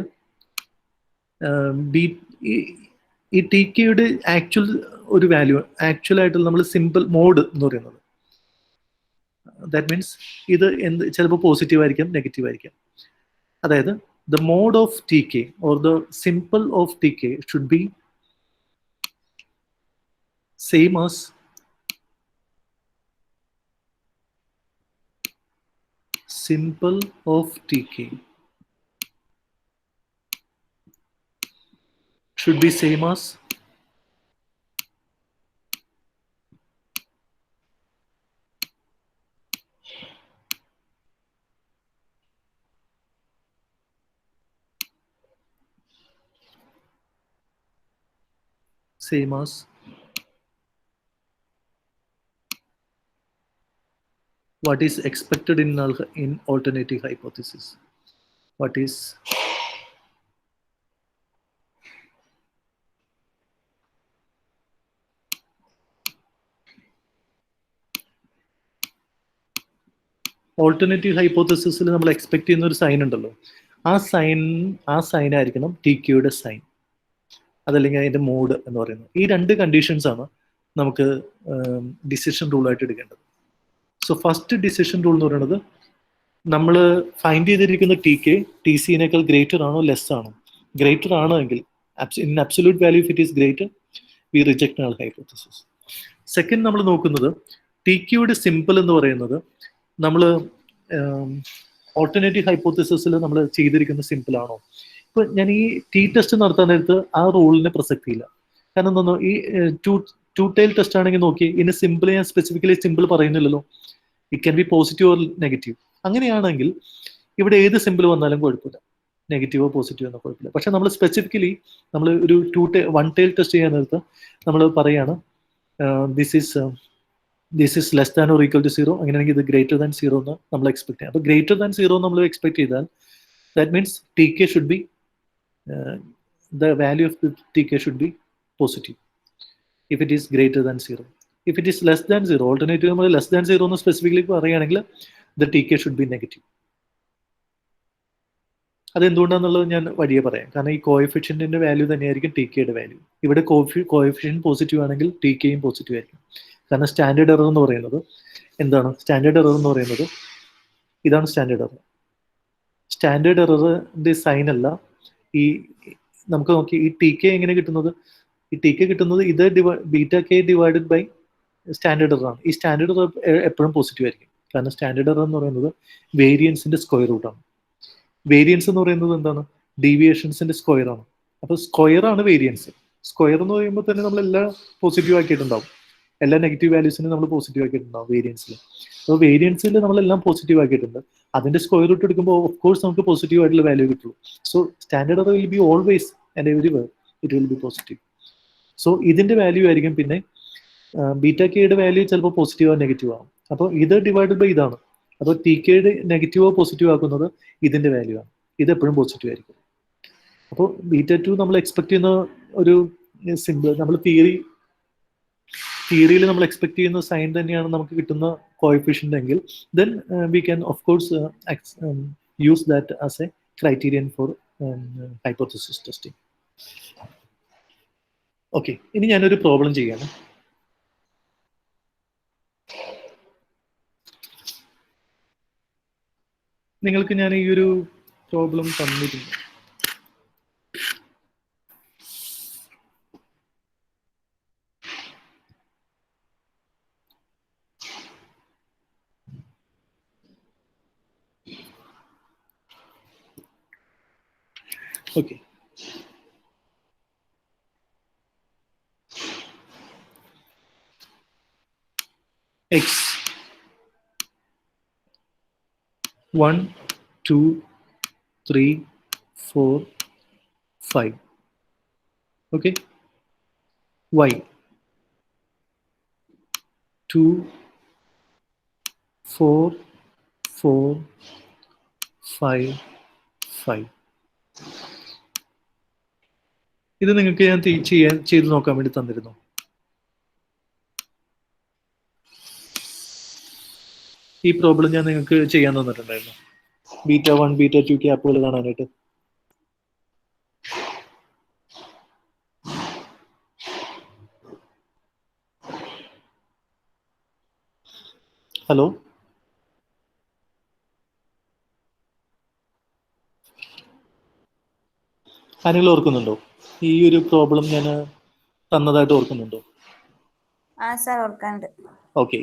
ഈ ടി കെയുടെ ആക്ച്വൽ ഒരു വാല്യൂ, ആക്ച്വൽ ആയിട്ടുള്ള നമ്മൾ സിമ്പിൾ മോഡ് എന്ന് പറയുന്നത്, ദാറ്റ് മീൻസ് ഇത് ചിലപ്പോൾ പോസിറ്റീവ് ആയിരിക്കാം, നെഗറ്റീവ് ആയിരിക്കാം. അതായത് the mode of t k or the simple of t k should be same as simple of tk, should be same as what is expected in alternative hypothesis. What is alternative ഹൈപ്പോത്തസിസിൽ നമ്മൾ expect ചെയ്യുന്ന ഒരു sign ഉണ്ടല്ലോ, ആ sign ആയിരിക്കണം T കെയുടെ sign, അതല്ലെങ്കിൽ അതിന്റെ മോഡ് എന്ന് പറയുന്നത്. ഈ രണ്ട് കണ്ടീഷൻസ് ആണ് നമുക്ക് ഡിസിഷൻ റൂൾ ആയിട്ട് എടുക്കേണ്ടത്. സോ ഫസ്റ്റ് ഡിസിഷൻ റൂൾ എന്ന് പറയുന്നത്, നമ്മൾ ഫൈൻഡ് ചെയ്തിരിക്കുന്ന ടി കെ ടി സിനേക്കാൾ ഗ്രേറ്റർ ആണോ ലെസ് ആണോ? ഗ്രേറ്റർ ആണോ എങ്കിൽ in absolute value if it is greater V reject null hypothesis. Second നമ്മൾ നോക്കുന്നത് ടി കെയുടെ സിമ്പിൾ എന്ന് പറയുന്നത് നമ്മൾ ഓൾട്ടർനേറ്റീവ് ഹൈപ്പോത്തസിസിൽ നമ്മൾ ചെയ്തിരിക്കുന്ന സിമ്പിൾ ആണോ. ഇപ്പൊ ഞാൻ ഈ ടി ടെസ്റ്റ് നടത്താൻ നേരത്ത് ആ റൂളിന് പ്രസക്തിയില്ല. കാരണം എന്താ, ഈ ടു ടൈൽ ടെസ്റ്റ് ആണെങ്കിൽ നോക്കി, ഇതിന് സിമ്പിൾ ഞാൻ സ്പെസിഫിക്കലി സിമ്പിൾ പറയുന്നില്ലല്ലോ, it can be positive or negative. അങ്ങനെയാണെങ്കിൽ ഇവിടെ ഏത് സിമ്പിൾ വന്നാലും കുഴപ്പമില്ല, നെഗറ്റീവോ പോസിറ്റീവോ എന്നോ കുഴപ്പമില്ല. പക്ഷെ നമ്മൾ സ്പെസിഫിക്കലി നമ്മൾ ഒരു വൺ ടൈൽ ടെസ്റ്റ് ചെയ്യാൻ നേരത്ത് നമ്മൾ പറയാണ് this is less than or equal to 0, അങ്ങനെയാണെങ്കിൽ ഇത് ഗ്രേറ്റർ ദാൻ 0 എന്ന് നമ്മൾ എക്സ്പെക്ട് ചെയ്യാം. അപ്പോൾ ഗ്രേറ്റർ ദാൻ 0 നമ്മൾ എക്സ്പെക്ട് ചെയ്താൽ that means T k should B the value of the T k should B positive if it is greater than 0. If it is less than 0, alternative നമ്മൾ less than 0 എന്ന് specifically പറയുകയാണെങ്കിൽ the tk should be negative. അതെന്തുകൊണ്ടാണെന്നുള്ളത് ഞാൻ വഴിയെ പറയാം. കാരണം ഈ കോഎഫിഷ്യന്റിന്റെ value തന്നെയായിരിക്കും T കെയുടെ വാല്യൂ. ഇവിടെ കോഎഫിഷ്യന്റ് പോസിറ്റീവ് ആണെങ്കിൽ ടി കെയും പോസിറ്റീവ് ആയിരിക്കും. കാരണം സ്റ്റാൻഡേർഡ് എറർ എന്ന് പറയുന്നത് എന്താണ്? സ്റ്റാൻഡേർഡ് എറർ എന്ന് പറയുന്നത് ഇതാണ് സ്റ്റാൻഡേർഡ് എറർ. സ്റ്റാൻഡേർഡ് എററിന്റെ സൈൻ അല്ല ഈ നമുക്ക് നോക്കി ഈ ടി കെ എങ്ങനെ കിട്ടുന്നത്. ഈ ടി കെ കിട്ടുന്നത് ഇത് beta k divided by standard error ആണ്. ഈ സ്റ്റാൻഡേർഡ് എറർ എപ്പോഴും പോസിറ്റീവ് ആയിരിക്കും. കാരണം സ്റ്റാൻഡേർഡ് എറർ എന്ന് പറയുന്നത് വേരിയൻസിന്റെ സ്ക്വയർ റൂട്ട് ആണ്. വേരിയൻസ് എന്ന് പറയുന്നത് എന്താണ്? ഡീവിയേഷൻസിന്റെ സ്ക്വയർ ആണ്. അപ്പൊ സ്ക്വയർ ആണ് വേരിയൻസ്. സ്ക്വയർ എന്ന് പറയുമ്പോൾ തന്നെ നമ്മൾ എല്ലാം പോസിറ്റീവ് ആക്കിയിട്ടുണ്ടാവും, എല്ലാ നെഗറ്റീവ് വാല്യൂസിനും നമ്മൾ പോസിറ്റീവ് ആക്കിയിട്ടുണ്ടാവും വേരിയൻസിൽ. അപ്പോൾ വേരിയൻസിൽ നമ്മളെല്ലാം പോസിറ്റീവ് ആക്കിയിട്ടുണ്ട്. അതിന്റെ സ്ക്വയർ റൂട്ട് എടുക്കുമ്പോൾ ഓഫ് കോഴ്സ് നമുക്ക് പോസിറ്റീവ് ആയിട്ടുള്ള വാല്യൂ കിട്ടുള്ളൂ. So standard error will be always and everywhere it will B positive. So ഇതിന്റെ വാല്യൂ ആയിരിക്കും. പിന്നെ ബീറ്റ കെയുടെ വാല്യൂ ചിലപ്പോൾ പോസിറ്റീവോ നെഗറ്റീവ് ആവും. അപ്പോൾ ഇത് ഡിവൈഡഡ് ബൈ ഇതാണ്. അപ്പോൾ ടി കെയുടെ നെഗറ്റീവോ പോസിറ്റീവ് ആക്കുന്നത് ഇതിന്റെ വാല്യൂ ആണ്. ഇത് എപ്പോഴും പോസിറ്റീവ് ആയിരിക്കും. അപ്പോൾ ബീറ്റ 2 നമ്മൾ എക്സ്പെക്ട് ചെയ്യുന്ന ഒരു സിമ്പിൾ, നമ്മൾ തിയറിയിൽ നമ്മൾ എക്സ്പെക്ട് ചെയ്യുന്ന സൈൻ തന്നെയാണ് നമുക്ക് കിട്ടുന്ന കോഎഫിഷ്യന്റ് എങ്കിൽ then we can of course use that as a criterion for hypothesis testing. Okay, ഇനി ഞാനൊരു പ്രോബ്ലം ചെയ്യാണ്. നിങ്ങൾക്ക് ഞാൻ ഈ ഒരു പ്രോബ്ലം തന്നിരുന്നു. Okay, x 1 2 3 4 5. Okay, y 2 4 4 5 5. ഇത് നിങ്ങൾക്ക് ഞാൻ ചെയ്ത് നോക്കാൻ വേണ്ടി തന്നിരുന്നു. ഈ പ്രോബ്ലം ഞാൻ നിങ്ങൾക്ക് ചെയ്യാൻ തന്നിട്ടുണ്ടായിരുന്നു, β1 β2 ക്യാപ്പുകൾ കാണാനായിട്ട്. ഹലോ, ആരെങ്കിലും ഓർക്കുന്നുണ്ടോ? ഈ ഒരു പ്രോബ്ലം ഞാൻ തന്നതായിട്ട് ഓർക്കുന്നുണ്ടോ? ഓക്കെ,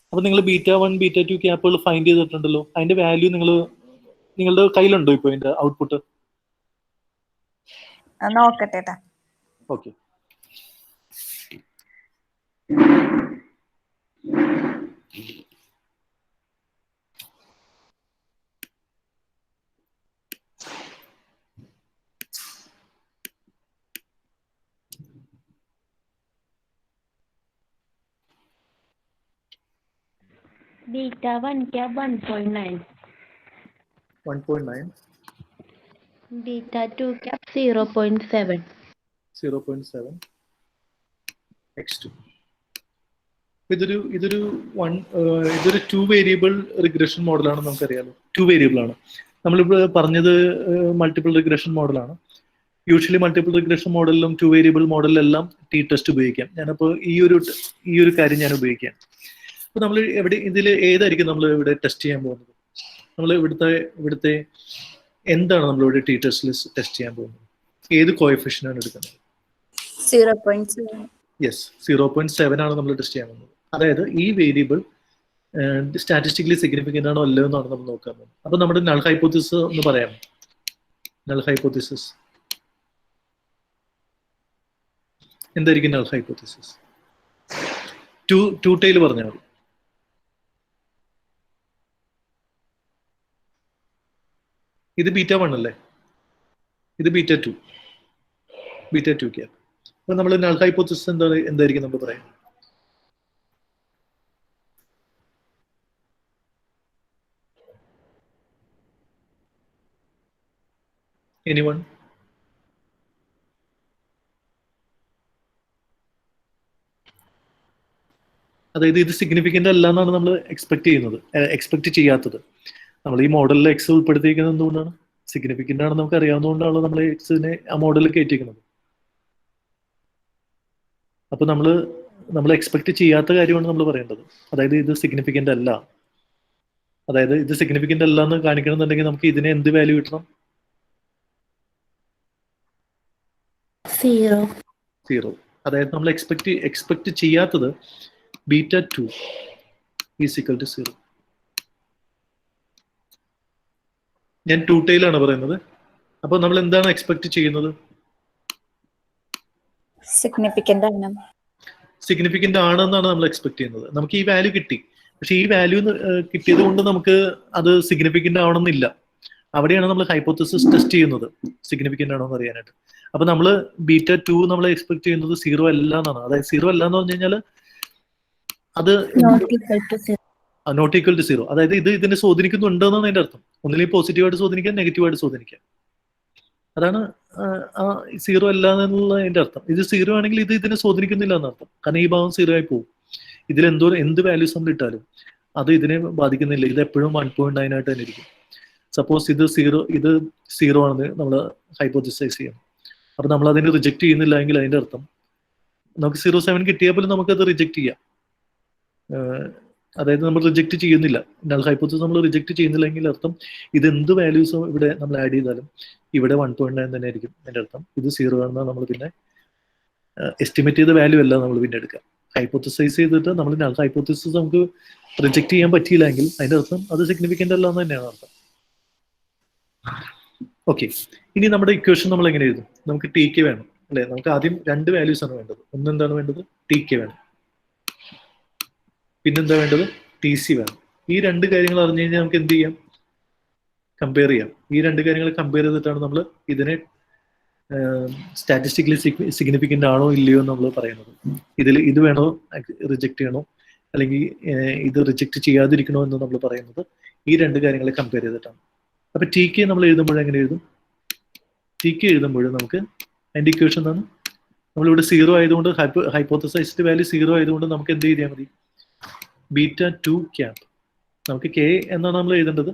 അപ്പൊ നിങ്ങൾ β1 β2 ക്യാപ്പുകൾ ഫൈൻഡ് ചെയ്തിട്ടുണ്ടല്ലോ. അതിന്റെ വാല്യൂ നിങ്ങളുടെ കയ്യിലുണ്ടോ ഇപ്പൊ അതിന്റെ ഔട്ട്പുട്ട്? നോക്കട്ടെ. Okay, β1 cap 1.9. 1.9. β2 cap 0.7. 0.7. x2. ഇതൊരു 2 വേരിയബിൾ റിഗ്രഷൻ മോഡലാണ്. നമുക്കറിയാലോ 2 വേരിയബിൾ ആണ്. നമ്മളിപ്പോൾ പറഞ്ഞത് മൾട്ടിപ്പിൾ റിഗ്രഷൻ മോഡലാണ്. യൂഷ്വലി മൾട്ടിപ്പിൾ റിഗ്രഷൻ മോഡലിലും 2 വേരിയബിൾ മോഡലിലെല്ലാം ടി ടെസ്റ്റ് ഉപയോഗിക്കാം. ഞാനപ്പോൾ ഈ ഒരു കാര്യം ഞാൻ ഉപയോഗിക്കാം. അപ്പോൾ നമ്മൾ ഇതിൽ ഏതായിരിക്കും നമ്മൾ ഇവിടെ ടെസ്റ്റ് ചെയ്യാൻ പോകുന്നത്? നമ്മൾ ഇവിടുത്തെ എന്താണ് നമ്മളിവിടെ ടി ടെസ്റ്റിൽ ടെസ്റ്റ് ചെയ്യാൻ പോകുന്നത്? ഏത് കോഎഫിഷ്യന്റ് ആണ് എടുക്കുന്നത്? 0.7. യെസ്, 0.7 ആണ് നമ്മൾ ടെസ്റ്റ് ചെയ്യാൻ പോകുന്നത്. അതായത് ഈ വേരിയബിൾ സ്റ്റാറ്റിസ്റ്റിക്കലി സിഗ്നിഫിക്കൻ്റ് ആണോ അല്ലയോ എന്നാണ് നമ്മൾ നോക്കാൻ പോകുന്നത്. അപ്പോൾ നമ്മുടെ നൾ ഹൈപ്പോത്തിസിസ് ഒന്ന് പറയാമോ? നൾ ഹൈപ്പോത്തിസിസ് എന്തായിരിക്കും? നൾ ഹൈപ്പോത്തിസിസ് ടു ടൈൽ പറഞ്ഞാൽ മതി. ഇത് β1 അല്ലേ, ഇത് β2 ക്യാപ്പ്. അപ്പൊ നമ്മൾ നൾ ഹൈപ്പോത്തിസിസ് എന്തായിരിക്കും നമ്മൾ പറയാം? എനിവൺ? അതായത് ഇത് സിഗ്നിഫിക്കൻ്റ് അല്ല എന്നാണ് നമ്മൾ എക്സ്പെക്ട് ചെയ്യാത്തത്. നമ്മൾ ഈ മോഡലിൽ എക്സ് ഉൾപ്പെടുത്തിയിരിക്കുന്നത് എന്തുകൊണ്ടാണ്? സിഗ്നിഫിക്കൻ്റ് ആണെന്ന് നമുക്ക് അറിയാവുന്നതുകൊണ്ടാണല്ലോ നമ്മൾ എക്സിനെ ആ മോഡലിൽ കയറ്റിയിരിക്കുന്നത്. അപ്പൊ നമ്മൾ എക്സ്പെക്ട് ചെയ്യാത്ത കാര്യമാണ് നമ്മൾ പറയേണ്ടത്. അതായത് ഇത് സിഗ്നിഫിക്കൻ്റ് അല്ല. അതായത് ഇത് സിഗ്നിഫിക്കൻ്റ് അല്ല എന്ന് കാണിക്കണമെന്നുണ്ടെങ്കിൽ നമുക്ക് ഇതിനെ എന്ത് വാല്യൂ കിട്ടണം? 0. അതായത് നമ്മൾ എക്സ്പെക്ട് ചെയ്യാത്തത് β2 = 0. ഞാൻ ടു ടൈലാണ് പറയുന്നത്. അപ്പൊ നമ്മൾ എന്താണ് എക്സ്പെക്ട് ചെയ്യുന്നത്? സിഗ്നിഫിക്കൻ്റ് ആണെന്നാണ് നമ്മൾ എക്സ്പെക്ട് ചെയ്യുന്നത്. നമുക്ക് ഈ വാല്യൂ കിട്ടി, പക്ഷെ ഈ വാല്യൂ കിട്ടിയത് കൊണ്ട് നമുക്ക് അത് സിഗ്നിഫിക്കൻ്റ് ആവണമെന്നില്ല. അവിടെയാണ് നമ്മൾ ഹൈപ്പോത്തിസിസ് ടെസ്റ്റ് ചെയ്യുന്നത്, സിഗ്നിഫിക്കൻ്റ് ആണോ എന്ന് അറിയാനായിട്ട്. അപ്പൊ നമ്മൾ β2 നമ്മൾ എക്സ്പെക്ട് ചെയ്യുന്നത് 0 അല്ല എന്നാണ്. അതായത് 0 അല്ല എന്ന് പറഞ്ഞു കഴിഞ്ഞാൽ അത് നോട്ട് ഈക്വൽ ടു 0. അതായത് ഇത് ഇതിനെ സ്വാധീനിക്കുന്നുണ്ടെന്നാണ് അതിന്റെ അർത്ഥം. ഒന്നിലേക്ക് പോസിറ്റീവായിട്ട് സ്വാധീനിക്കാം, നെഗറ്റീവായിട്ട് സ്വാധീനിക്കാം. അതാണ് 0 അല്ല എന്നുള്ള അതിന്റെ അർത്ഥം. ഇത് 0 ആണെങ്കിൽ ഇത് ഇതിനെ സ്വാധീനിക്കുന്നില്ല എന്നർത്ഥം. കാരണം ഈ ഭാഗം 0 ആയി പോകും. ഇതിൽ എന്ത് വാല്യൂസ് നമ്മൾ ഇട്ടാലും അത് ഇതിനെ ബാധിക്കുന്നില്ല. ഇത് എപ്പോഴും 1.9 ആയിട്ട് തന്നെ ഇരിക്കും. സപ്പോസ് ഇത് 0 ആണെന്ന് നമ്മൾ ഹൈപ്പോത്തിസൈസ് ചെയ്യാം. അപ്പൊ നമ്മൾ അതിനെ റിജക്ട് ചെയ്യുന്നില്ല എങ്കിൽ അതിന്റെ അർത്ഥം നമുക്ക് 0.7 കിട്ടിയാൽ പോലും നമുക്കത് റിജക്ട് ചെയ്യാം. അതായത് നമ്മൾ റിജക്റ്റ് ചെയ്യുന്നില്ല, നൾ ഹൈപ്പോത്തസിസ് നമ്മൾ റിജക്റ്റ് ചെയ്യുന്നില്ലെങ്കിൽ അർത്ഥം ഇത് എന്ത് വാല്യൂസും ഇവിടെ നമ്മൾ ആഡ് ചെയ്താലും ഇവിടെ 1.9 തന്നെ ആയിരിക്കും എൻ്റെ അർത്ഥം. ഇത് 0 ആണെന്നാണ് നമ്മൾ പിന്നെ എസ്റ്റിമേറ്റ് ചെയ്ത വാല്യൂ അല്ല നമ്മൾ പിന്നെ എടുക്കുക. ഹൈപ്പോത്തസൈസ് ചെയ്തിട്ട് നമ്മൾ നൾ ഹൈപ്പോത്തസിസ് നമുക്ക് റിജക്റ്റ് ചെയ്യാൻ പറ്റിയില്ലെങ്കിൽ അതിൻ്റെ അർത്ഥം അത് സിഗ്നിഫിക്കൻ്റ് അല്ല എന്ന് തന്നെയാണ് അർത്ഥം. ഓക്കെ, ഇനി നമ്മുടെ ഇക്വേഷൻ നമ്മൾ എങ്ങനെ എഴുതും? നമുക്ക് ടി കെ വേണം അല്ലെ? നമുക്ക് ആദ്യം 2 വാല്യൂസ് ആണ് വേണ്ടത്. ഒന്നെന്താണ് വേണ്ടത്? ടി കെ വേണം. പിന്നെന്താ വേണ്ടത്? ടി സി വേണം. ഈ 2 കാര്യങ്ങൾ അറിഞ്ഞു കഴിഞ്ഞാൽ നമുക്ക് എന്ത് ചെയ്യാം? കമ്പയർ ചെയ്യാം. ഈ 2 കാര്യങ്ങൾ കമ്പയർ ചെയ്തിട്ടാണ് നമ്മൾ ഇതിനെ സ്റ്റാറ്റിസ്റ്റിക്കലി സിഗ്നിഫിക്കൻ്റ് ആണോ ഇല്ലയോ എന്ന് നമ്മൾ പറയുന്നത്. ഇത് വേണോ റിജക്റ്റ് ചെയ്യണോ, അല്ലെങ്കിൽ ഇത് റിജക്റ്റ് ചെയ്യാതിരിക്കണോ എന്ന് നമ്മൾ പറയുന്നത് ഈ 2 കാര്യങ്ങളെ കമ്പയർ ചെയ്തിട്ടാണ്. അപ്പൊ ടി കെ നമ്മൾ എഴുതുമ്പോൾ എങ്ങനെ എഴുതും? ടി കെ എഴുതുമ്പോൾ നമുക്ക് അതിൻ്റെ ഇക്വേഷൻ എന്താണ്? നമ്മളിവിടെ 0 ആയതുകൊണ്ട് ഹൈപ്പോത്തസൈസ്ഡ് വാല്യൂ 0 ആയതുകൊണ്ട് നമുക്ക് എന്ത് ചെയ്താൽ മതി? β2 ക്യാപ്. നമുക്ക് കെ എന്നാണ് നമ്മൾ എഴുതേണ്ടത്.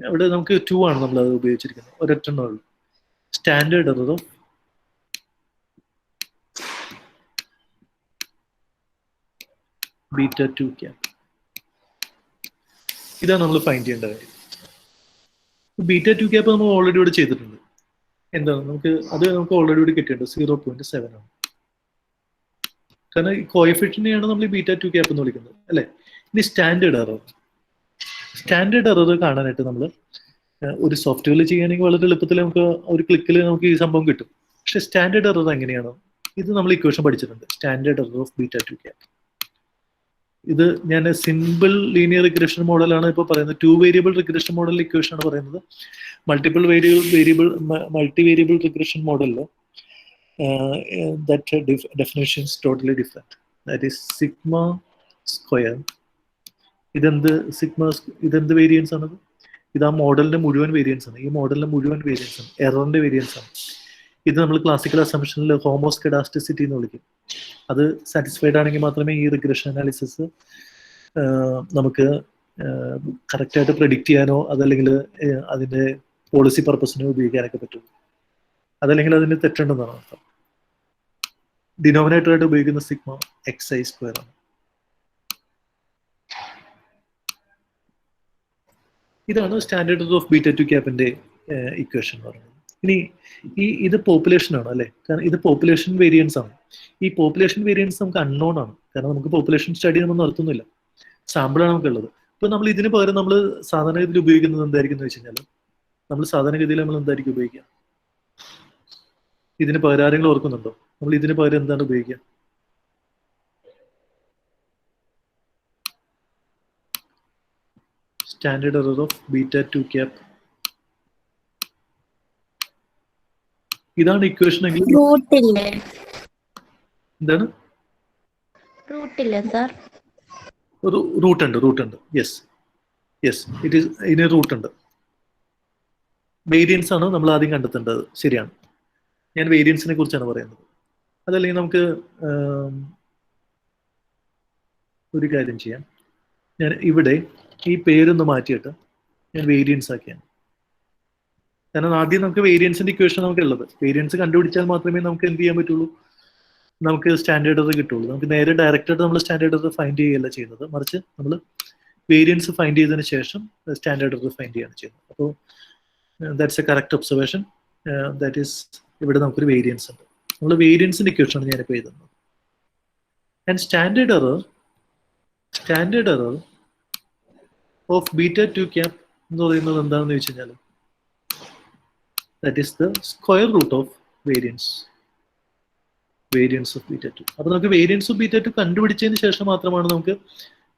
ഇവിടെ നമുക്ക് 2 ആണ് നമ്മൾ അത് ഉപയോഗിച്ചിരിക്കുന്നത്, ഒരൊറ്റെണ്ണേ ഉള്ളൂ. Standard error of β2 cap. ഇതാണ് നമ്മൾ ഫൈൻഡ് ചെയ്യേണ്ട കാര്യം. β2 ക്യാപ് നമ്മൾ ഓൾറെഡി ഇവിടെ ചെയ്തിട്ടുണ്ട്. എന്താണ് നമുക്ക് ഓൾറെഡി ഇവിടെ കിട്ടിയിട്ടുണ്ട് 0.7 ആണ്. കാരണം ഈ കോഎഫിഷ്യന്റിനെയാണ് നമ്മൾ β2 ക്യാപ് എന്ന് വിളിക്കുന്നത് അല്ലെ? ഇനി സ്റ്റാൻഡേർഡ് എറർ കാണാനായിട്ട് നമ്മൾ ഒരു സോഫ്റ്റ്വെയറിൽ ചെയ്യുകയാണെങ്കിൽ വളരെ എളുപ്പത്തിൽ നമുക്ക് ഒരു ക്ലിക്കിൽ നമുക്ക് ഈ സംഭവം കിട്ടും. പക്ഷെ സ്റ്റാൻഡേർഡ് എറർ എങ്ങനെയാണ്? ഇത് നമ്മൾ ഇക്വേഷൻ പഠിച്ചിട്ടുണ്ട്. Standard error of β2 cap. ഇത് ഞാൻ സിമ്പിൾ ലീനിയർ റിഗ്രഷൻ മോഡലാണ് ഇപ്പോൾ പറയുന്നത്. 2 വേരിയബിൾ റിഗ്രഷൻ മോഡൽ ഇക്വേഷൻ ആണ് പറയുന്നത്. മൾട്ടി വേരിയബിൾ റിഗ്രഷൻ മോഡലിൽ that definition is totally different. That is sigma square. ഇതെന്ത് വേരിയൻസ് ആണ്? ഇത് ആ മോഡലിന്റെ മുഴുവൻ വേരിയൻസ് ആണ്. ഈ മോഡലിന്റെ മുഴുവൻ വേരിയൻസ് ആണ്, എററിന്റെ വേരിയൻസ് ആണ്. ഇത് നമ്മൾ ക്ലാസിക്കൽ അസംഷനിൽ ഹോമോസ്കെഡാസ്റ്റിസിറ്റി എന്ന് വിളിക്കും. അത് സാറ്റിസ്ഫൈഡ് ആണെങ്കിൽ മാത്രമേ ഈ റിഗ്രഷൻ അനാലിസിസ് നമുക്ക് കറക്റ്റായിട്ട് പ്രെഡിക്റ്റ് ചെയ്യാനോ അതല്ലെങ്കിൽ അതിന്റെ പോളിസി പർപ്പസിനോ ഉപയോഗിക്കാനൊക്കെ പറ്റും. അതല്ലെങ്കിൽ അതിന് തെറ്റുണ്ടെന്നാണ് അർത്ഥം. ഡിനോമിനേറ്ററായിട്ട് ഉപയോഗിക്കുന്ന സിഗ്മ xi സ്ക്വയർ ആണ്. ഇതാണ് സ്റ്റാൻഡേർഡ് എറർ ഓഫ് β2 ക്യാപ്പിന്റെ ഇക്വേഷൻ എന്ന് പറയുന്നത്. ഇനി ഇത് പോപ്പുലേഷൻ ആണ് അല്ലെ? കാരണം ഇത് പോപ്പുലേഷൻ വേരിയൻസ് ആണ്. ഈ പോപ്പുലേഷൻ വേരിയൻസ് നമുക്ക് അൺനോൺ ആണ്. കാരണം നമുക്ക് പോപ്പുലേഷൻ സ്റ്റഡി നമ്മൾ നടത്തുന്നില്ല, സാമ്പിളാണ് നമുക്കുള്ളത്. ഇപ്പൊ നമ്മൾ ഇതിന് പകരം നമ്മൾ സാധാരണഗതിയിൽ ഉപയോഗിക്കുന്നത് എന്തായിരിക്കും എന്ന് വെച്ച് കഴിഞ്ഞാൽ, നമ്മൾ സാധാരണഗതിയിൽ നമ്മൾ എന്തായിരിക്കും ഉപയോഗിക്കുക? ഇതിന് പകരം ആരെങ്കിലും ഓർക്കുന്നുണ്ടോ? നമ്മൾ ഇതിന് പകരം എന്താണ് ഉപയോഗിക്കുക? Standard error of β2 cap. ഇതാണ് ഇക്വേഷൻ എങ്കിൽ എന്താണ്? റൂട്ടില്ല സാർ. റൂട്ട് ഉണ്ട്. യെസ് ഇതിന് റൂട്ട് ഉണ്ട്. വേരിയൻസ് ആണ് നമ്മൾ ആദ്യം കണ്ടെത്തേണ്ടത്. ശരിയാണ്, ഞാൻ വേരിയൻസിനെ കുറിച്ചാണ് പറയുന്നത്. അതല്ലെങ്കിൽ നമുക്ക് ഒരു കാര്യം ചെയ്യാം. ഞാൻ ഇവിടെ ഈ പേരൊന്ന് മാറ്റിയിട്ട് ഞാൻ വേരിയൻസ് ആക്കിയാണ്. കാരണം ആദ്യം നമുക്ക് വേരിയൻസിന്റെ ഇക്വേഷൻ നമുക്ക് ഉള്ളത്. വേരിയൻസ് കണ്ടുപിടിച്ചാൽ മാത്രമേ നമുക്ക് എന്ത് ചെയ്യാൻ പറ്റുള്ളൂ? നമുക്ക് സ്റ്റാൻഡേർഡ് എറർ കിട്ടുള്ളൂ. നമുക്ക് നേരെ ഡയറക്റ്റായിട്ട് നമ്മൾ സ്റ്റാൻഡേർഡ് എറർ ഫൈൻഡ് ചെയ്യുകയല്ല ചെയ്യുന്നത്, മറിച്ച് നമ്മൾ വേരിയൻസ് ഫൈൻഡ് ചെയ്തതിന് ശേഷം സ്റ്റാൻഡേർഡ് എറർ ഫൈൻഡ് ചെയ്യുകയാണ് ചെയ്യുന്നത്. അപ്പോൾ that's a correct observation. That is ഇവിടെ നമുക്കൊരു വേരിയൻസ് ഉണ്ട്. നമ്മൾ വേരിയൻസിന്റെ ഇക്വേഷനാണ് ഞാനിപ്പോൾ എഴുതുന്നത്. And standard error of β2 cap എന്ന് പറയുന്നത് എന്താണെന്ന് ചോദിച്ചു കഴിഞ്ഞാൽ, that is the square root of variance of β2. അപ്പൊ നമുക്ക് വേരിയൻസ് ഓഫ് β2 കണ്ടുപിടിച്ചതിന് ശേഷം മാത്രമാണ് നമുക്ക്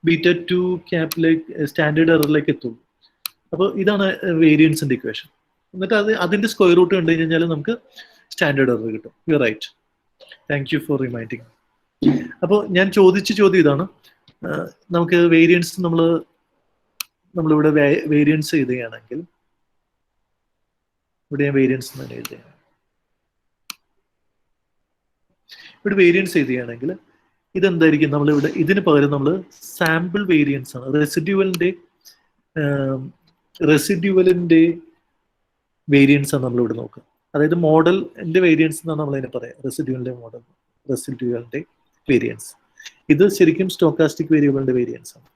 β2 ക്യാപ്പിലേക്ക് സ്റ്റാൻഡേർഡ് എററിലേക്ക് എത്തുള്ളൂ. അപ്പോൾ ഇതാണ് വേരിയൻസിന്റെ ഇക്വേഷൻ. എന്നിട്ട് അതിന്റെ സ്ക്വയർ റൂട്ട് കണ്ടു കഴിഞ്ഞാൽ നമുക്ക് സ്റ്റാൻഡേർഡ് എറർ കിട്ടും. You right, thank you for reminding. അപ്പോൾ ഞാൻ ചോദിച്ച ചോദ്യം ഇതാണ്. നമുക്ക് വേരിയൻസ് നമ്മളിവിടെ വേരിയൻസ് എഴുതുകയാണെങ്കിൽ, ഇവിടെ ഞാൻ വേരിയൻസ് തന്നെ എഴുതുകയാണ്. ഇവിടെ വേരിയൻസ് എഴുതുകയാണെങ്കിൽ ഇതെന്തായിരിക്കും? നമ്മളിവിടെ ഇതിന് പകരം നമ്മൾ സാമ്പിൾ വേരിയൻസ് ആണ്, റെസിഡ്യുവലിന്റെ വേരിയൻസ് ആണ് നമ്മളിവിടെ നോക്കുക. അതായത് മോഡലിന്റെ വേരിയൻസ് എന്നാണ് നമ്മളതിനെ പറയാം. റെസിഡ്യുവലിന്റെ വേരിയൻസ്. ഇത് ശരിക്കും സ്റ്റോക്കാസ്റ്റിക് വേരിയബിളിന്റെ വേരിയൻസ് ആണ്.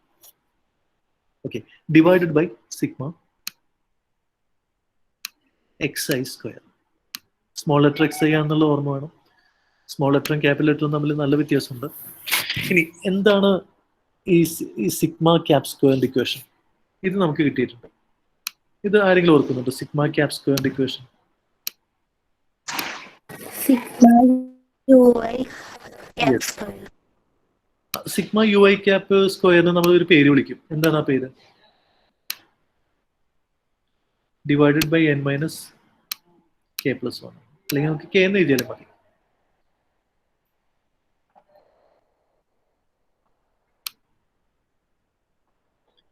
Okay, divided by sigma x i square. Small letter x i ആണെന്നുള്ള ഓർമ്മ വേണം. സ്മോൾ ലെറ്ററും ക്യാപിറ്റൽ ലെറ്ററും തമ്മിൽ നല്ല വ്യത്യാസമുണ്ട്. ഇനി എന്താണ് ഈ സിഗ്മ ക്യാപ് സ്ക്വയറിന്റെ ഇക്വേഷൻ? ഇത് നമുക്ക് കിട്ടിയിട്ടുണ്ട്. ഇത് ആരെങ്കിലും ഓർക്കുന്നുണ്ടോ? സിഗ്മ ക്യാപ് സ്ക്വയറിന്റെ equation. Sigma u i sigma u i cap സ്ക്വയറിന് നമ്മൾ ഒരു പേര് വിളിക്കും. എന്താണ് ആ പേര്? Divided by n minus k plus 1, അല്ലെങ്കിൽ നമുക്ക് കെ എന്ന് എഴുതിയാലും മതി.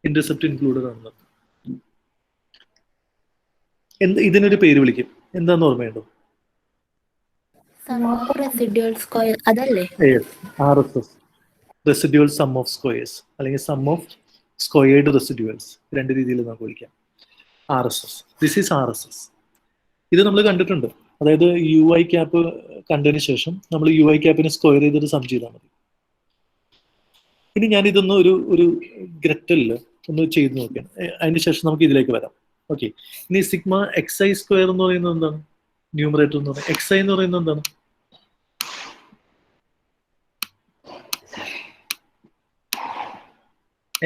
ഇന്റർസെപ്റ്റ് ഇൻക്ലൂഡഡ് ആണ്. ഇതിനൊരു പേര് വിളിക്കും. എന്താന്ന് ഓർമ്മയുണ്ടോ? സം ഓഫ് റെസിഡ്യൂവൽ സ്ക്വയർ, അതല്ലേ? RSS, residual sum of squares, അല്ലെങ്കിൽ സം ഓഫ് സ്ക്വയേർഡ് റെസിഡ്യൂവൽസ്. രണ്ട് രീതിയിൽ നമുക്ക് വിളിക്കാം. RSS, this is RSS. ഇത് നമ്മൾ കണ്ടിട്ടുണ്ട്. അതായത് യു ഐ ക്യാപ്പ് കണ്ടതിന് ശേഷം നമ്മൾ യു ഐ ക്യാപ്പിനെ സ്ക്വയർ ചെയ്തിട്ട് സം ചെയ്താൽ മതി. ഇനി ഞാൻ ഇതൊന്ന് ഒരു ഗ്രറ്റലിൽ ഒന്ന് ചെയ്ത് നോക്കിയാണ്. അതിന് ശേഷം നമുക്ക് ഇതിലേക്ക് വരാം. ഓക്കെ, ഇനി സിഗ്മ എക്സ് ഐ സ്ക്വയർ എന്ന് പറയുന്നത് എന്താണ്? ന്യൂമറേറ്റർ എന്ന് പറയുന്നത് എക്സ് ഐ എന്ന് പറയുന്നത് എന്താണ്?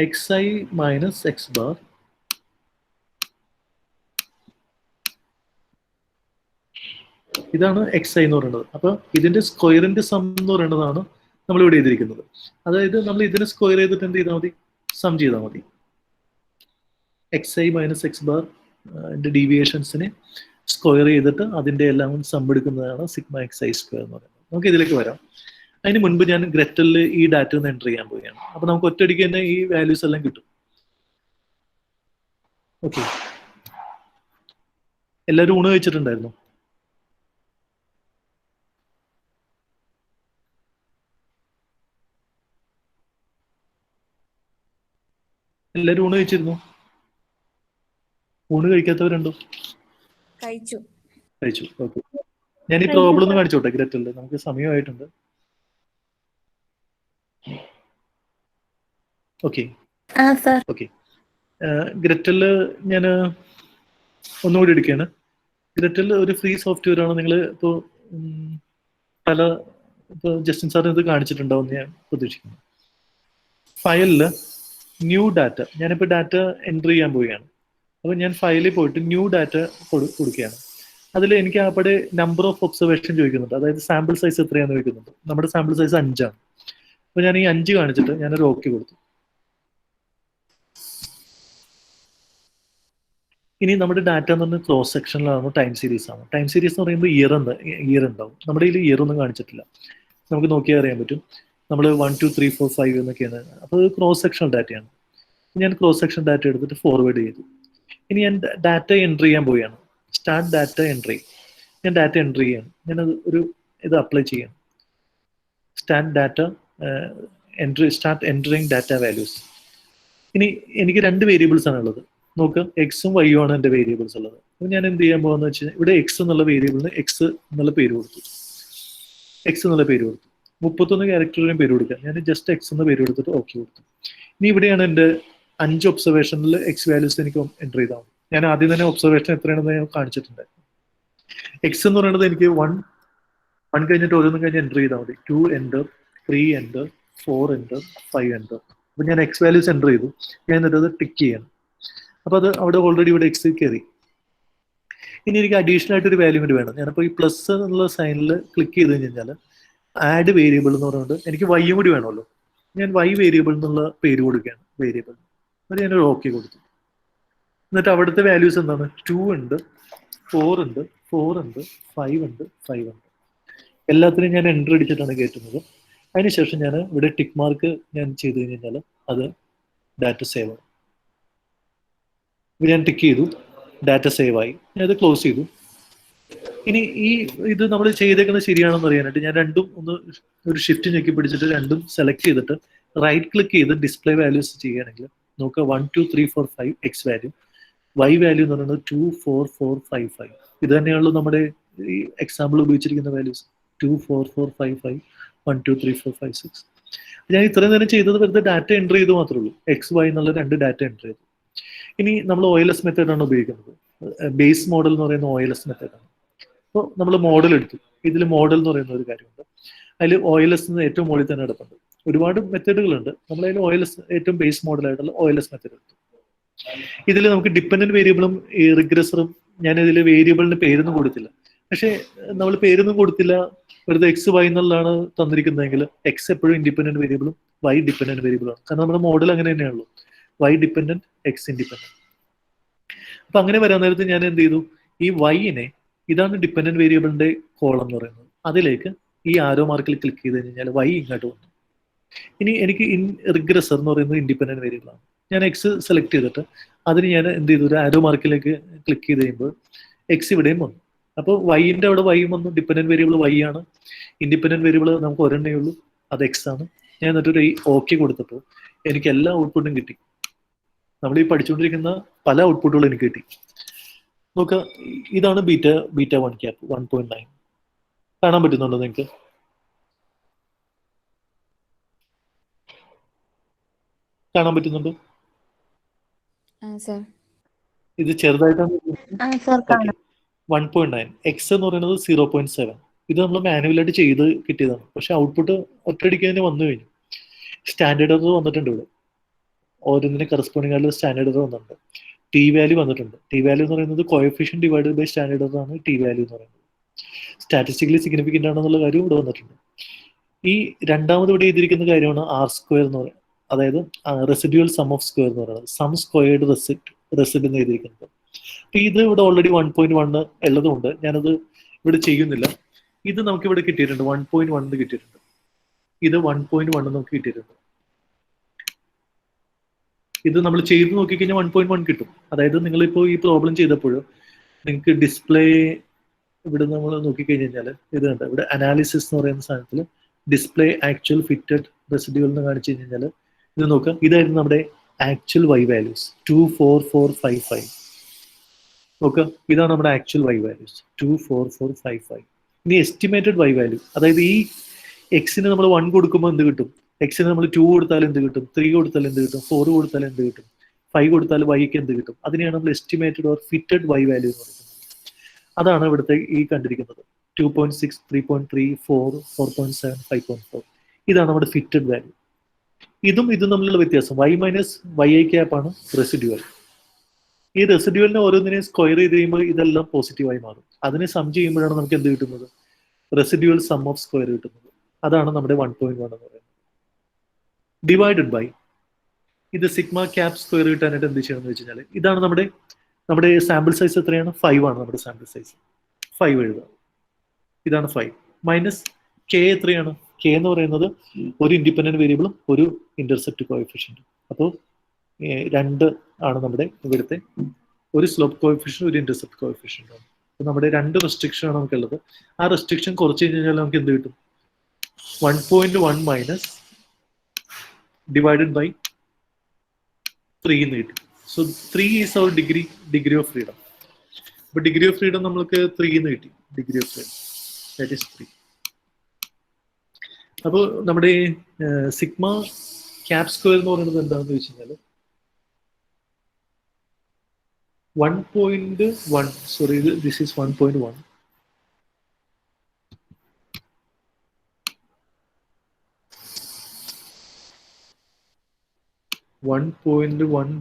X I minus X bar ഇതാണ് എക്സ് ഐ എന്ന് പറയുന്നത്. അപ്പൊ ഇതിന്റെ സ്ക്വയറിന്റെ സം എന്ന് പറയുന്നതാണ് നമ്മൾ ഇവിടെ എഴുതിയിരിക്കുന്നത്. അതായത് നമ്മൾ ഇതിനെ സ്ക്വയർ ചെയ്തിട്ട് എന്ത് ചെയ്താൽ മതി? സം ചെയ്താൽ മതി. X I minus X bar ഡീവിയേഷൻസിനെ സ്ക്വയർ ചെയ്തിട്ട് അതിന്റെ എല്ലാം സം എടുക്കുന്നതാണ് സിഗ്മ എക്സ് ഐ സ്ക്വയർ എന്ന് പറയുന്നത്. നമുക്ക് ഇതിലേക്ക് വരാം. അതിന് മുൻപ് ഞാൻ ഗ്രറ്റലിൽ ഈ ഡാറ്റ ഒന്ന് എൻ്റർ ചെയ്യാൻ പോവുകയാണ്. അപ്പൊ നമുക്ക് ഒറ്റയടിക്ക് തന്നെ ഈ വാല്യൂസ് എല്ലാം കിട്ടും. ഓക്കെ, എല്ലാവരും ഊണ് കഴിച്ചിട്ടുണ്ടായിരുന്നു? എല്ലാവരും ഊണ് കഴിച്ചിരുന്നു? ഊണ് കഴിക്കാത്തവരുണ്ടോ? കഴിച്ചു. ഓക്കെ, ഞാൻ ഈ പ്രോബ്ലം ഒന്ന് കാണിച്ചോട്ടെ ഗ്രറ്റലിൽ. നമുക്ക് സമയമായിട്ടുണ്ട്. ഓക്കെ ഓക്കെ, ഗ്രറ്റലിൽ ഞാൻ ഒന്നുകൂടി എടുക്കുകയാണ്. ഗ്രറ്റലിൽ ഒരു ഫ്രീ സോഫ്റ്റ്വെയർ ആണ്. നിങ്ങൾ ഇപ്പോൾ ഇപ്പോൾ ജസ്റ്റിൻ സാറിന് ഇത് കാണിച്ചിട്ടുണ്ടാവും എന്ന് ഞാൻ പ്രതീക്ഷിക്കുന്നു. ഫയലിൽ ന്യൂ ഡാറ്റ, ഞാനിപ്പോൾ ഡാറ്റ എൻ്റർ ചെയ്യാൻ പോവുകയാണ്. അപ്പോൾ ഞാൻ ഫയലിൽ പോയിട്ട് ന്യൂ ഡാറ്റ കൊടുക്കുകയാണ്. അതിൽ എനിക്ക് അവിടെ നമ്പർ ഓഫ് ഒബ്സർവേഷൻ ചോദിക്കുന്നുണ്ട്. അതായത് സാമ്പിൾ സൈസ് എത്രയാണെന്ന് ചോദിക്കുന്നുണ്ട്. നമ്മുടെ സാമ്പിൾ സൈസ് 5 ആണ്. അപ്പോൾ ഞാൻ ഈ 5 കാണിച്ചിട്ട് ഞാനൊരു ഓക്കെ കൊടുത്തു. ഇനി നമ്മുടെ ഡാറ്റ എന്ന് പറഞ്ഞാൽ ക്രോസ് സെക്ഷനിലാണ്, ടൈം സീരീസ് ആണ്. ടൈം സീരീസ് എന്ന് പറയുമ്പോൾ ഇയർ ഉണ്ടാവും. നമ്മുടെ ഇതിൽ ഇയർ ഒന്നും കാണിച്ചിട്ടില്ല. നമുക്ക് നോക്കിയാൽ അറിയാൻ പറ്റും. നമ്മൾ 1 2 3 4 5 എന്നൊക്കെയാണ്. അപ്പോൾ ക്രോസ് സെക്ഷണൽ ഡാറ്റയാണ്. ഞാൻ ക്രോസ് സെക്ഷൻ ഡാറ്റ എടുത്തിട്ട് ഫോർവേഡ് ചെയ്തു. ഇനി ഞാൻ ഡാറ്റ എൻ്റർ ചെയ്യാൻ പോവുകയാണ്. Start data entry. ഞാൻ ഡാറ്റ എൻ്റർ ചെയ്യാണ്. ഞാനത് ഇത് അപ്ലൈ ചെയ്യാണ്. Start data start entering data values. ഇനി എനിക്ക് 2 വേരിയബിൾസ് ആണ് ഉള്ളത്. നോക്ക്, എക്സും വൈയും ആണ് എൻ്റെ വേരിയബിൾസ് ഉള്ളത്. അപ്പോൾ ഞാൻ എന്ത് ചെയ്യാൻ പോകുന്നത് വെച്ച് കഴിഞ്ഞാൽ ഇവിടെ എക്സ് എന്നുള്ള വേരിയബിളിന് എക്സ് എന്നുള്ള പേര് കൊടുത്തു. 31 ക്യാരക്ടറിനും പേര് കൊടുക്കാം. ഞാൻ ജസ്റ്റ് എക്സ് എന്ന പേര് കൊടുത്തിട്ട് ഓക്കെ കൊടുത്തു. ഇനി ഇവിടെയാണ് എൻ്റെ 5 ഒബ്സർവേഷനിൽ എക്സ് വാല്യൂസ് എനിക്ക് എൻ്റർ ചെയ്താൽ മതി. ഞാൻ ആദ്യം തന്നെ ഒബ്സർവേഷൻ എത്രയാണെന്ന് ഞാൻ കാണിച്ചിട്ടുണ്ട്. എക്സ് എന്ന് പറയുന്നത് എനിക്ക് 1 കഴിഞ്ഞിട്ട് ഓരോന്നും കഴിഞ്ഞ് എൻ്റർ ചെയ്താൽ മതി. 2 എൻ്റർ, 3 എൻ്റർ, 4 എൻ്റർ, 5 എൻ്റർ. അപ്പോൾ ഞാൻ എക്സ് വാല്യൂസ് എൻ്റർ ചെയ്തു. ഞാൻ എന്നിട്ട് അത് ടിക്ക് ചെയ്യണം. അപ്പോൾ അത് അവിടെ ഓൾറെഡി ഇവിടെ എക്സ് കയറി. ഇനി എനിക്ക് അഡീഷണൽ ആയിട്ടൊരു വാല്യൂ കൂടി വേണം. ഞാനപ്പോൾ ഈ പ്ലസ് എന്നുള്ള സൈനിൽ ക്ലിക്ക് ചെയ്ത് കഴിഞ്ഞാൽ ആഡ് വേരിയബിൾ എന്ന് പറയുന്നത് എനിക്ക് വൈയും കൂടി വേണമല്ലോ. ഞാൻ വൈ വേരിയബിൾ എന്നുള്ള പേര് കൊടുക്കുകയാണ്. വേരിയബിൾ അത് ഞാനൊരു ഓക്കെ കൊടുത്തു. എന്നിട്ട് അവിടുത്തെ വാല്യൂസ് എന്താണ്? 2 ഉണ്ട്, 4 ഉണ്ട്, 4 ഉണ്ട്, 5 ഉണ്ട്, 5 ഉണ്ട്. എല്ലാത്തിനും ഞാൻ എൻ്റർ അടിച്ചിട്ടാണ് കയറ്റുന്നത്. അതിനുശേഷം ഞാൻ ഇവിടെ ടിക്ക് മാർക്ക് ഞാൻ ചെയ്ത് കഴിഞ്ഞാൽ അത് ഡാറ്റ സേവ് ആവും. ഞാൻ ടിക്ക് ചെയ്തു, ഡാറ്റ സേവ് ആയി. ഞാൻ അത് ക്ലോസ് ചെയ്തു. ഇനി ഇത് നമ്മൾ ചെയ്തേക്കുന്നത് ശരിയാണെന്ന് അറിയാനായിട്ട് ഞാൻ രണ്ടും ഒരു ഷിഫ്റ്റ് ഞെക്കി പിടിച്ചിട്ട് രണ്ടും സെലക്ട് ചെയ്തിട്ട് റൈറ്റ് ക്ലിക്ക് ചെയ്ത് ഡിസ്പ്ലേ വാല്യൂസ് ചെയ്യുകയാണെങ്കിൽ നോക്കുക 1 2 3 4 5 എക്സ് വാല്യൂ, വൈ വാല്യൂ എന്ന് പറയുന്നത് 2 4 4 5 5. ഇത് തന്നെയാണല്ലോ നമ്മുടെ ഈ എക്സാമ്പിൾ ഉപയോഗിച്ചിരിക്കുന്ന വാല്യൂസ്. 2 4 4 5 5 1 2 3 4 5 6 ഞാൻ ഇത്രയും നേരം ചെയ്തത് വെറുതെ ഡാറ്റ എൻ്റർ ചെയ്ത് മാത്രമേ ഉള്ളൂ. എക്സ് വൈ എന്നുള്ള 2 ഡാറ്റ എൻ്റർ ചെയ്തു. ഇനി നമ്മൾ OLS മെത്തേഡാണ് ഉപയോഗിക്കുന്നത്. ബേസ് മോഡൽ എന്ന് പറയുന്ന OLS മെത്തേഡാണ്. അപ്പോൾ നമ്മൾ മോഡൽ എടുത്തു. ഇതിൽ മോഡൽ എന്ന് പറയുന്ന ഒരു കാര്യമുണ്ട്. അതിൽ OLS ഏറ്റവും മുകളിൽ തന്നെ കിടപ്പുണ്ട്. ഒരുപാട് മെത്തേഡുകളുണ്ട്. നമ്മളതിൽ OLS ഏറ്റവും ബേസ് മോഡലായിട്ടുള്ള OLS മെത്തേഡ് എടുത്തു. ഇതിൽ നമുക്ക് ഡിപ്പെൻഡന്റ് വേരിയബിളും ഈ റിഗ്രസറും, ഞാൻ ഇതിൽ വേരിയബിളിന് പേരൊന്നും കൊടുത്തില്ല. പക്ഷേ നമ്മൾ പേരൊന്നും കൊടുത്തില്ല, വെറുതെ എക്സ് വൈ എന്നുള്ളതാണ് തന്നിരിക്കുന്നതെങ്കിൽ എക്സ് എപ്പോഴും ഇൻഡിപെൻഡന്റ് വേരിയബിളും വൈ ഡിപ്പെൻഡന്റ് വേരിയബിളാണ്. കാരണം നമ്മുടെ മോഡൽ അങ്ങനെ തന്നെയാണല്ലോ, വൈ ഡിപ്പെൻഡന്റ് എക്സ് ഇൻഡിപെൻഡന്റ്. അപ്പൊ അങ്ങനെ വരാൻ നേരത്ത് ഞാൻ എന്ത് ചെയ്തു, ഈ വൈനെ, ഇതാണ് ഡിപ്പെൻഡന്റ് വേരിയബിളിന്റെ കോളം എന്ന് പറയുന്നത്, അതിലേക്ക് ഈ ആരോ മാർക്കിൽ ക്ലിക്ക് ചെയ്ത് കഴിഞ്ഞാൽ വൈ ഇങ്ങോട്ട് വന്നു. ഇനി എനിക്ക് റിഗ്രസർ എന്ന് പറയുന്നത് ഇൻഡിപെൻഡന്റ് വേരിയബിൾ ആണ്. ഞാൻ എക്സ് സെലക്ട് ചെയ്തിട്ട് അതിന് ഞാൻ എന്ത് ചെയ്തു, ഒരു ആരോ മാർക്കിലേക്ക് ക്ലിക്ക് ചെയ്ത് കഴിയുമ്പോൾ എക്സ് ഇവിടെയും വന്നു. അപ്പോൾ വൈൻ്റെ അവിടെ വൈ വന്നു. ഡിപ്പെൻഡന്റ് വേരിയബിൾ വൈ ആണ്, ഇൻഡിപെൻഡന്റ് വേരിയബിൾ നമുക്ക് ഒരെണ്ണേ ഉള്ളൂ, അത് എക്സ് ആണ്. ഞാൻ എന്നിട്ടൊരു ഓക്കെ കൊടുത്തപ്പോൾ എനിക്ക് എല്ലാ ഔട്ട്പുട്ടും കിട്ടി. നമ്മൾ ഈ പഠിച്ചുകൊണ്ടിരിക്കുന്ന പല ഔട്ട്പുട്ടുകളും എനിക്ക് കിട്ടി. നോക്കുക, ഇതാണ് ബീറ്റ 1 ക്യാപ്പ് 1.9. കാണാൻ പറ്റുന്നുണ്ടോ നിങ്ങൾക്ക്? കാണാൻ പറ്റുന്നുണ്ടോ? ഇത് ചെറുതായിട്ടാണ്. 1.9. എക്സ് എന്ന് പറയുന്നത് 0.7. ഇത് നമ്മൾ മാനുവലായിട്ട് ചെയ്ത് കിട്ടിയതാണ്. പക്ഷെ ഔട്ട്പുട്ട് ഒറ്റയടിക്ക് തന്നെ വന്നു കഴിഞ്ഞു. സ്റ്റാൻഡേർഡ് എറർ വന്നിട്ടുണ്ട് ഇവിടെ. ഓരോന്നിനെ കറസ്പോണ്ടിങ് ആയിട്ടുള്ള സ്റ്റാൻഡേർഡ് എറർ വന്നിട്ടുണ്ട്. ടി വാല്യൂ വന്നിട്ടുണ്ട്. ടി വാല്യൂ എന്ന് പറയുന്നത് coefficient divided by standard error ആണ് ടി വാല്യൂ എന്ന് പറയുന്നത്. സ്റ്റാറ്റിസ്റ്റിക്കലി സിഗ്നിഫിക്കൻ്റ് ആണെന്നുള്ള കാര്യം ഇവിടെ വന്നിട്ടുണ്ട്. ഈ രണ്ടാമത് ഇവിടെ എഴുതിയിരിക്കുന്ന കാര്യമാണ് R² എന്ന് പറയുന്നത്, അതായത് റെസിഡ്യൂവൽ സം ഓഫ് സ്ക്വയർ എന്ന് പറയുന്നത്, സം സ്ക്വയർഡ് റെസിഡ് എന്ന് എഴുതിയിരിക്കുന്നത്. അപ്പൊ ഇത് ഇവിടെ ഓൾറെഡി 1.1 ഉള്ളതുകൊണ്ട് ഞാനത് ഇവിടെ ചെയ്യുന്നില്ല. ഇത് നമുക്ക് ഇവിടെ കിട്ടിയിട്ടുണ്ട്, 1.1 കിട്ടിയിട്ടുണ്ട്. ഇത് 1.1 നമുക്ക് കിട്ടിയിട്ടുണ്ട്. ഇത് നമ്മൾ ചെയ്ത് നോക്കിക്കഴിഞ്ഞാൽ 1.1 കിട്ടും. അതായത് നിങ്ങളിപ്പോൾ ഈ പ്രോബ്ലം ചെയ്തപ്പോൾ നിങ്ങൾക്ക് ഡിസ്പ്ലേ ഇവിടെ നമ്മൾ നോക്കിക്കഴിഞ്ഞാൽ ഇത് കണ്ട, ഇവിടെ അനാലിസിസ് എന്ന് പറയുന്ന സാധനത്തിൽ ഡിസ്പ്ലേ ആക്ച്വൽ ഫിറ്റഡ് റെസിഡ്യൂവൽ എന്ന് കാണിച്ചു കഴിഞ്ഞാൽ ഇത് നോക്കാം, ഇതായിരുന്നു നമ്മുടെ ആക്ച്വൽ വൈ വാല്യൂസ് 24455. നോക്കുക, ഇതാണ് നമ്മുടെ ആക്ച്വൽ വൈ വാല്യൂസ് 24455. ഇനി എസ്റ്റിമേറ്റഡ് വൈ വാല്യൂ, അതായത് ഈ എക്സിന് നമ്മൾ 1 കൊടുക്കുമ്പോൾ എന്ത് കിട്ടും, എക്സിന് നമ്മൾ 2 കൊടുത്താൽ എന്ത് കിട്ടും, 3 കൊടുത്താൽ എന്ത് കിട്ടും, 4 കൊടുത്താൽ എന്ത് കിട്ടും, 5 കൊടുത്താൽ വൈക്ക് എന്ത് കിട്ടും, അതിനെയാണ് നമ്മൾ estimated or fitted y value എന്ന് പറയുന്നത്. അതാണ് ഇവിടുത്തെ ഈ കണ്ടിരിക്കുന്നത് 2.6, 3.3, 4, 4.7, 5.4. ഇതാണ് നമ്മുടെ ഫിറ്റഡ് വാല്യൂ. ഇതും തമ്മിലുള്ള വ്യത്യാസം y minus y i cap ആണ് റെസിഡ്യൂവൽ. ഈ റെസിഡ്യൂവലിനെ ഓരോന്നിനെയും സ്ക്വയർ ചെയ്ത് കഴിയുമ്പോൾ ഇതെല്ലാം പോസിറ്റീവായി മാറും. അതിനെ സം ചെയ്യുമ്പോഴാണ് നമുക്ക് എന്ത് കിട്ടുന്നത്, റെസിഡ്യൂവൽ സം ഓഫ് സ്ക്വയർ കിട്ടുന്നത്. അതാണ് നമ്മുടെ 1.1 എന്ന് പറയുന്നത്. ഡിവൈഡഡ് ബൈ ഇത് സിഗ്മ ക്യാപ് സ്ക്വയർ കിട്ടാനായിട്ട് എന്ത് ചെയ്യണം എന്ന് വെച്ച് കഴിഞ്ഞാൽ, ഇതാണ് നമ്മുടെ സാമ്പിൾ സൈസ് എത്രയാണ്, 5 ആണ് നമ്മുടെ സാമ്പിൾ സൈസ്. 5 എഴുതുക, ഇതാണ് 5 മൈനസ് കെ എത്രയാണ്, കെ എന്ന് പറയുന്നത് ഒരു ഇൻഡിപെൻഡന്റ് വേരിയബിളും ഒരു ഇന്റർസെപ്റ്റ് കോഎഫിഷ്യന്റും. അപ്പോൾ 2 ആണ് നമ്മുടെ ഇവിടുത്തെ ഒരു സ്ലോപ്പ് കോഎഫിഷ്യന്റ്, ഒരു ഇന്റർസെപ്റ്റ് കോഎഫിഷ്യന്റ് ആണ്. അപ്പോൾ നമ്മുടെ 2 റെസ്ട്രിക്ഷൻ ആണ് നമുക്കുള്ളത്. ആ റെസ്ട്രിക്ഷൻ കുറച്ച് കഴിഞ്ഞാൽ നമുക്ക് എന്ത് കിട്ടും, 1.1 മൈനസ് ഡിവൈഡഡ് ബൈ 3 എന്ന് കിട്ടും. So 3 is our degree of freedom. അപ്പോൾ ഡിഗ്രി ഓഫ് ഫ്രീഡം നമ്മൾക്ക് 3 എന്ന് കിട്ടി. Degree of freedom that is 3. അപ്പോൾ നമ്മുടെ സിഗ്മ ക്യാപ് സ്ക്വയർ എന്ന് പറയുന്നത് എന്താണെന്ന് വെച്ച് കഴിഞ്ഞാൽ 1.1, sorry this is 1.1.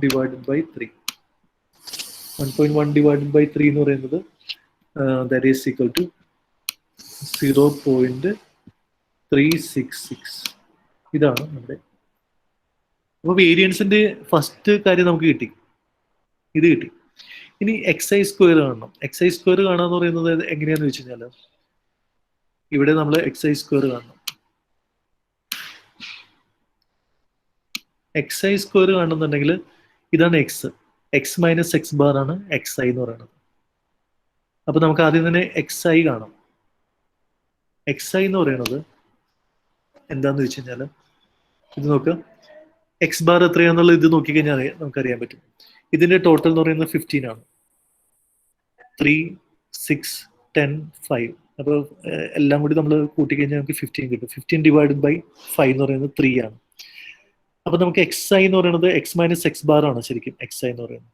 divided by 3. 1.1 divided by 3 എന്ന് പറയുന്നത് that is equal to 0.366. ഇതാണ് നമ്മുടെ. അപ്പോൾ വേരിയൻസിന്റെ ഫസ്റ്റ് കാര്യം നമുക്ക് കിട്ടി, ഇത് കിട്ടി. ഇനി XI സ്ക്വയർ കാണണം. XI സ്ക്വയർ കാണാന്ന് പറയുന്നത് എങ്ങനെയാന്ന് വെച്ച് കഴിഞ്ഞാൽ, ഇവിടെ നമ്മൾ XI സ്ക്വയർ കാണണം. XI സ്ക്വയർ കാണുന്നുണ്ടെങ്കിൽ ഇതാണ് എക്സ് മൈനസ് എക്സ് ബാർ ആണ് XI എന്ന് പറയുന്നത്. അപ്പൊ നമുക്ക് ആദ്യം തന്നെ XI കാണാം. XI എന്ന് പറയുന്നത് എന്താന്ന് വെച്ച് കഴിഞ്ഞാൽ, ഇത് നോക്കുക, എക്സ് ബാർ എത്രയാന്നുള്ളത് ഇത് നോക്കിക്കഴിഞ്ഞാൽ നമുക്കറിയാൻ പറ്റും. ഇതിന്റെ ടോട്ടൽ എന്ന് പറയുന്നത് 15 ആണ്. 3, 6, 10, 5 അപ്പോൾ എല്ലാം കൂടി നമ്മൾ കൂട്ടിക്കഴിഞ്ഞാൽ നമുക്ക് 15 കിട്ടും. 15 ഡിവൈഡഡ് ബൈ 5 എന്ന് പറയുന്നത് 3 ആണ്. അപ്പൊ നമുക്ക് എക്സ് ഐ എന്ന് പറയുന്നത് എക്സ് മൈനസ് എക്സ് ബാർ ആണ് ശരിക്കും എക്സ് ഐ എന്ന് പറയുന്നത്.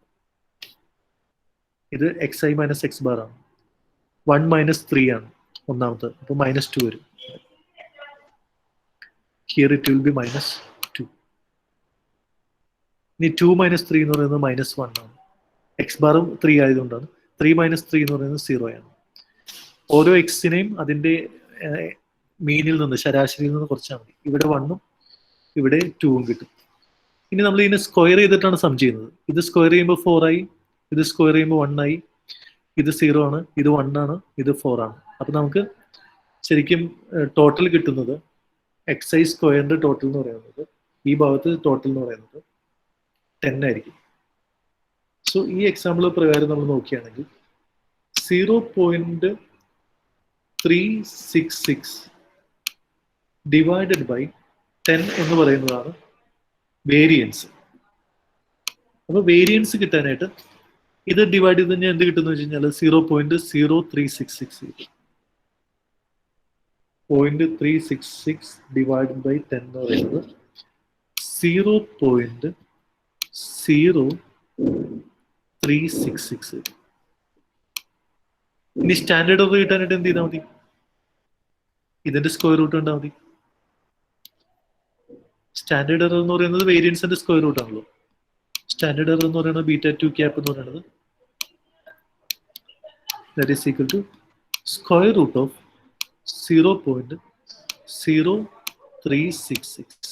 ഇത് X I minus X bar ആണ്. 1 മൈനസ് 3 ആണ് ഒന്നാമത്തെ, അപ്പൊ -2 വരും. Here it will B -2. ഇനി 2 മൈനസ് 3 എന്ന് പറയുന്നത് -1 ആണ്. എക്സ് ബാറും 3 ആയതുകൊണ്ടാണ്. 3 മൈനസ് 3 എന്ന് പറയുന്നത് 0 ആണ്. ഓരോ എക്സിനെയും അതിന്റെ മീനിൽ നിന്ന്, ശരാശരിയിൽ നിന്ന് കുറച്ചാൽ മതി. ഇവിടെ 1ഉം ഇവിടെ 2ഉം കിട്ടും. ഇനി നമ്മൾ ഇതിനെ സ്ക്വയർ ചെയ്തിട്ടാണ് സം ചെയ്യുന്നത്. ഇത് സ്ക്വയർ ചെയ്യുമ്പോൾ 4 ആയി, ഇത് സ്ക്വയർ ചെയ്യുമ്പോൾ 1 ആയി, ഇത് 0 ആണ്, ഇത് 1 ആണ്, ഇത് 4 ആണ്. അപ്പൊ നമുക്ക് ശരിക്കും ടോട്ടൽ കിട്ടുന്നത് എക്സ് ഐ സ്ക്വയറിന്റെ ടോട്ടൽ എന്ന് പറയുന്നത്, ഈ ഭാഗത്ത് ടോട്ടൽ എന്ന് പറയുന്നത് 10 ആയിരിക്കും. സോ ഈ എക്സാമ്പിൾ പ്രകാരം നമ്മൾ നോക്കുകയാണെങ്കിൽ 0.366 ഡിവൈഡഡ് ബൈ 10 എന്ന് പറയുന്നതാണ് വേരിയൻസ്. അപ്പൊ വേരിയൻസ് കിട്ടാനായിട്ട് ഇത് ഡിവൈഡ് ചെയ്ത് കഴിഞ്ഞാൽ എന്ത് കിട്ടുന്ന വെച്ച് കഴിഞ്ഞാൽ 0.0366 0.366 ഡിവൈഡ് ബൈ 10 എന്ന് പറയുന്നത് 0.0366. ഇനി സ്റ്റാൻഡേർഡ് എറർ കിട്ടാനായിട്ട് എന്ത് ചെയ്താൽ മതി? ഇതിന്റെ സ്ക്വയർ റൂട്ട് കണ്ടാൽ മതി. സ്റ്റാൻഡേർഡ് എറർ എന്ന് പറയുന്നത് വേരിയൻസിന്റെ സ്ക്വയർ റൂട്ട് ആണല്ലോ. സ്റ്റാൻഡേർഡ് എറർ എന്ന് പറയുന്നത് β2 ക്യാപ്പ് എന്ന് പറയുന്നത് that is equal to square root of 0.0366.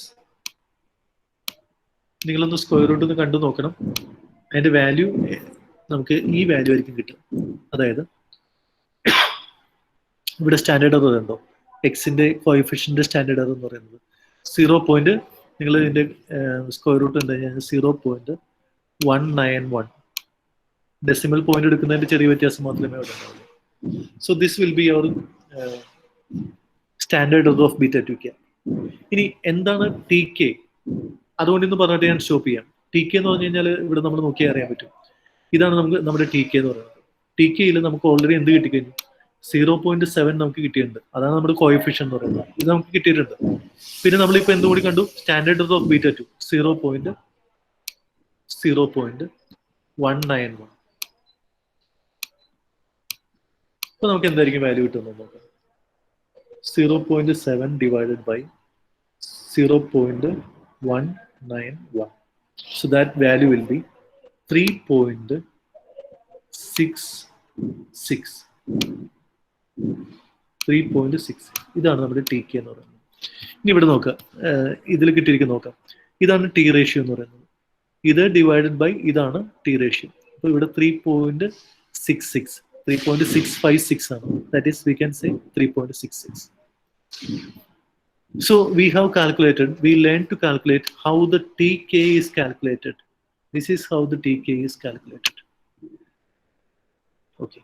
നിങ്ങളൊന്ന് സ്ക്വയർ റൂട്ട് ഒന്ന് കണ്ടു നോക്കണം. അതിന്റെ വാല്യൂ നമുക്ക് ഈ വാല്യൂ ആയിരിക്കും കിട്ടുക. അതായത് ഇവിടെ സ്റ്റാൻഡേർഡ് എറർ ഉണ്ടോ, എക്സിന്റെ കോഎഫിഷ്യന്റ് സ്റ്റാൻഡേർഡ് എറർ എന്ന് പറയുന്നത് 0. നിങ്ങൾ ഇതിന്റെ സ്ക്വയർ റൂട്ട് എന്താ കഴിഞ്ഞാൽ 0.191. ഡെസിമൽ പോയിന്റ് എടുക്കുന്നതിന്റെ ചെറിയ വ്യത്യാസം മാത്രമേ അവിടെ ഉണ്ടാവുള്ളൂ. So this will be our standard error of β2 cap. ഇനി എന്താണ് ടി കെ? അതുകൊണ്ട് ഇന്ന് പറഞ്ഞിട്ട് ഞാൻ സ്റ്റോപ്പ് ചെയ്യാം. ടി കെ എന്ന് പറഞ്ഞു കഴിഞ്ഞാൽ ഇവിടെ നമ്മൾ നോക്കിയാൽ അറിയാൻ പറ്റും. ഇതാണ് നമുക്ക് നമ്മുടെ ടി കെ എന്ന് പറയുന്നത്. ടി കെയിൽ നമുക്ക് ഓൾറെഡി എന്ത് കിട്ടിക്കഴിഞ്ഞു? 0.7 നമുക്ക് കിട്ടിയിട്ടുണ്ട്. അതാണ് നമ്മുടെ കോഎഫിഷ്യന്റ് എന്ന് പറയുന്നത്. ഇത് നമുക്ക് കിട്ടിയിട്ടുണ്ട്. പിന്നെ നമ്മളിപ്പോ എന്തുകൂടി കണ്ടു? Standard error of β2 0.191. അപ്പൊ നമുക്ക് എന്തായിരിക്കും വാല്യൂ കിട്ടുന്നത് നോക്കാം. 0.7 divided by 0.191. So that value will be 3.66. 3.6. ഇതാണ് നമ്മുടെ ടി കെ എന്ന് പറയുന്നത്. ഇനി ഇവിടെ നോക്കാം, ഇതിൽ കിട്ടിയിരിക്കുന്ന നോക്കാം. ഇതാണ് ടി റേഷ്യോ എന്ന് പറയുന്നത്. ഇത് ഡിവൈഡഡ് ബൈ ഇതാണ് ടി റേഷ്യോ. അപ്പൊ ഇവിടെ 3.656 ആണ്. That is, we can say 3.66. So we have calculated, we learned to calculate how the TK is calculated. This is how the TK is calculated. Okay.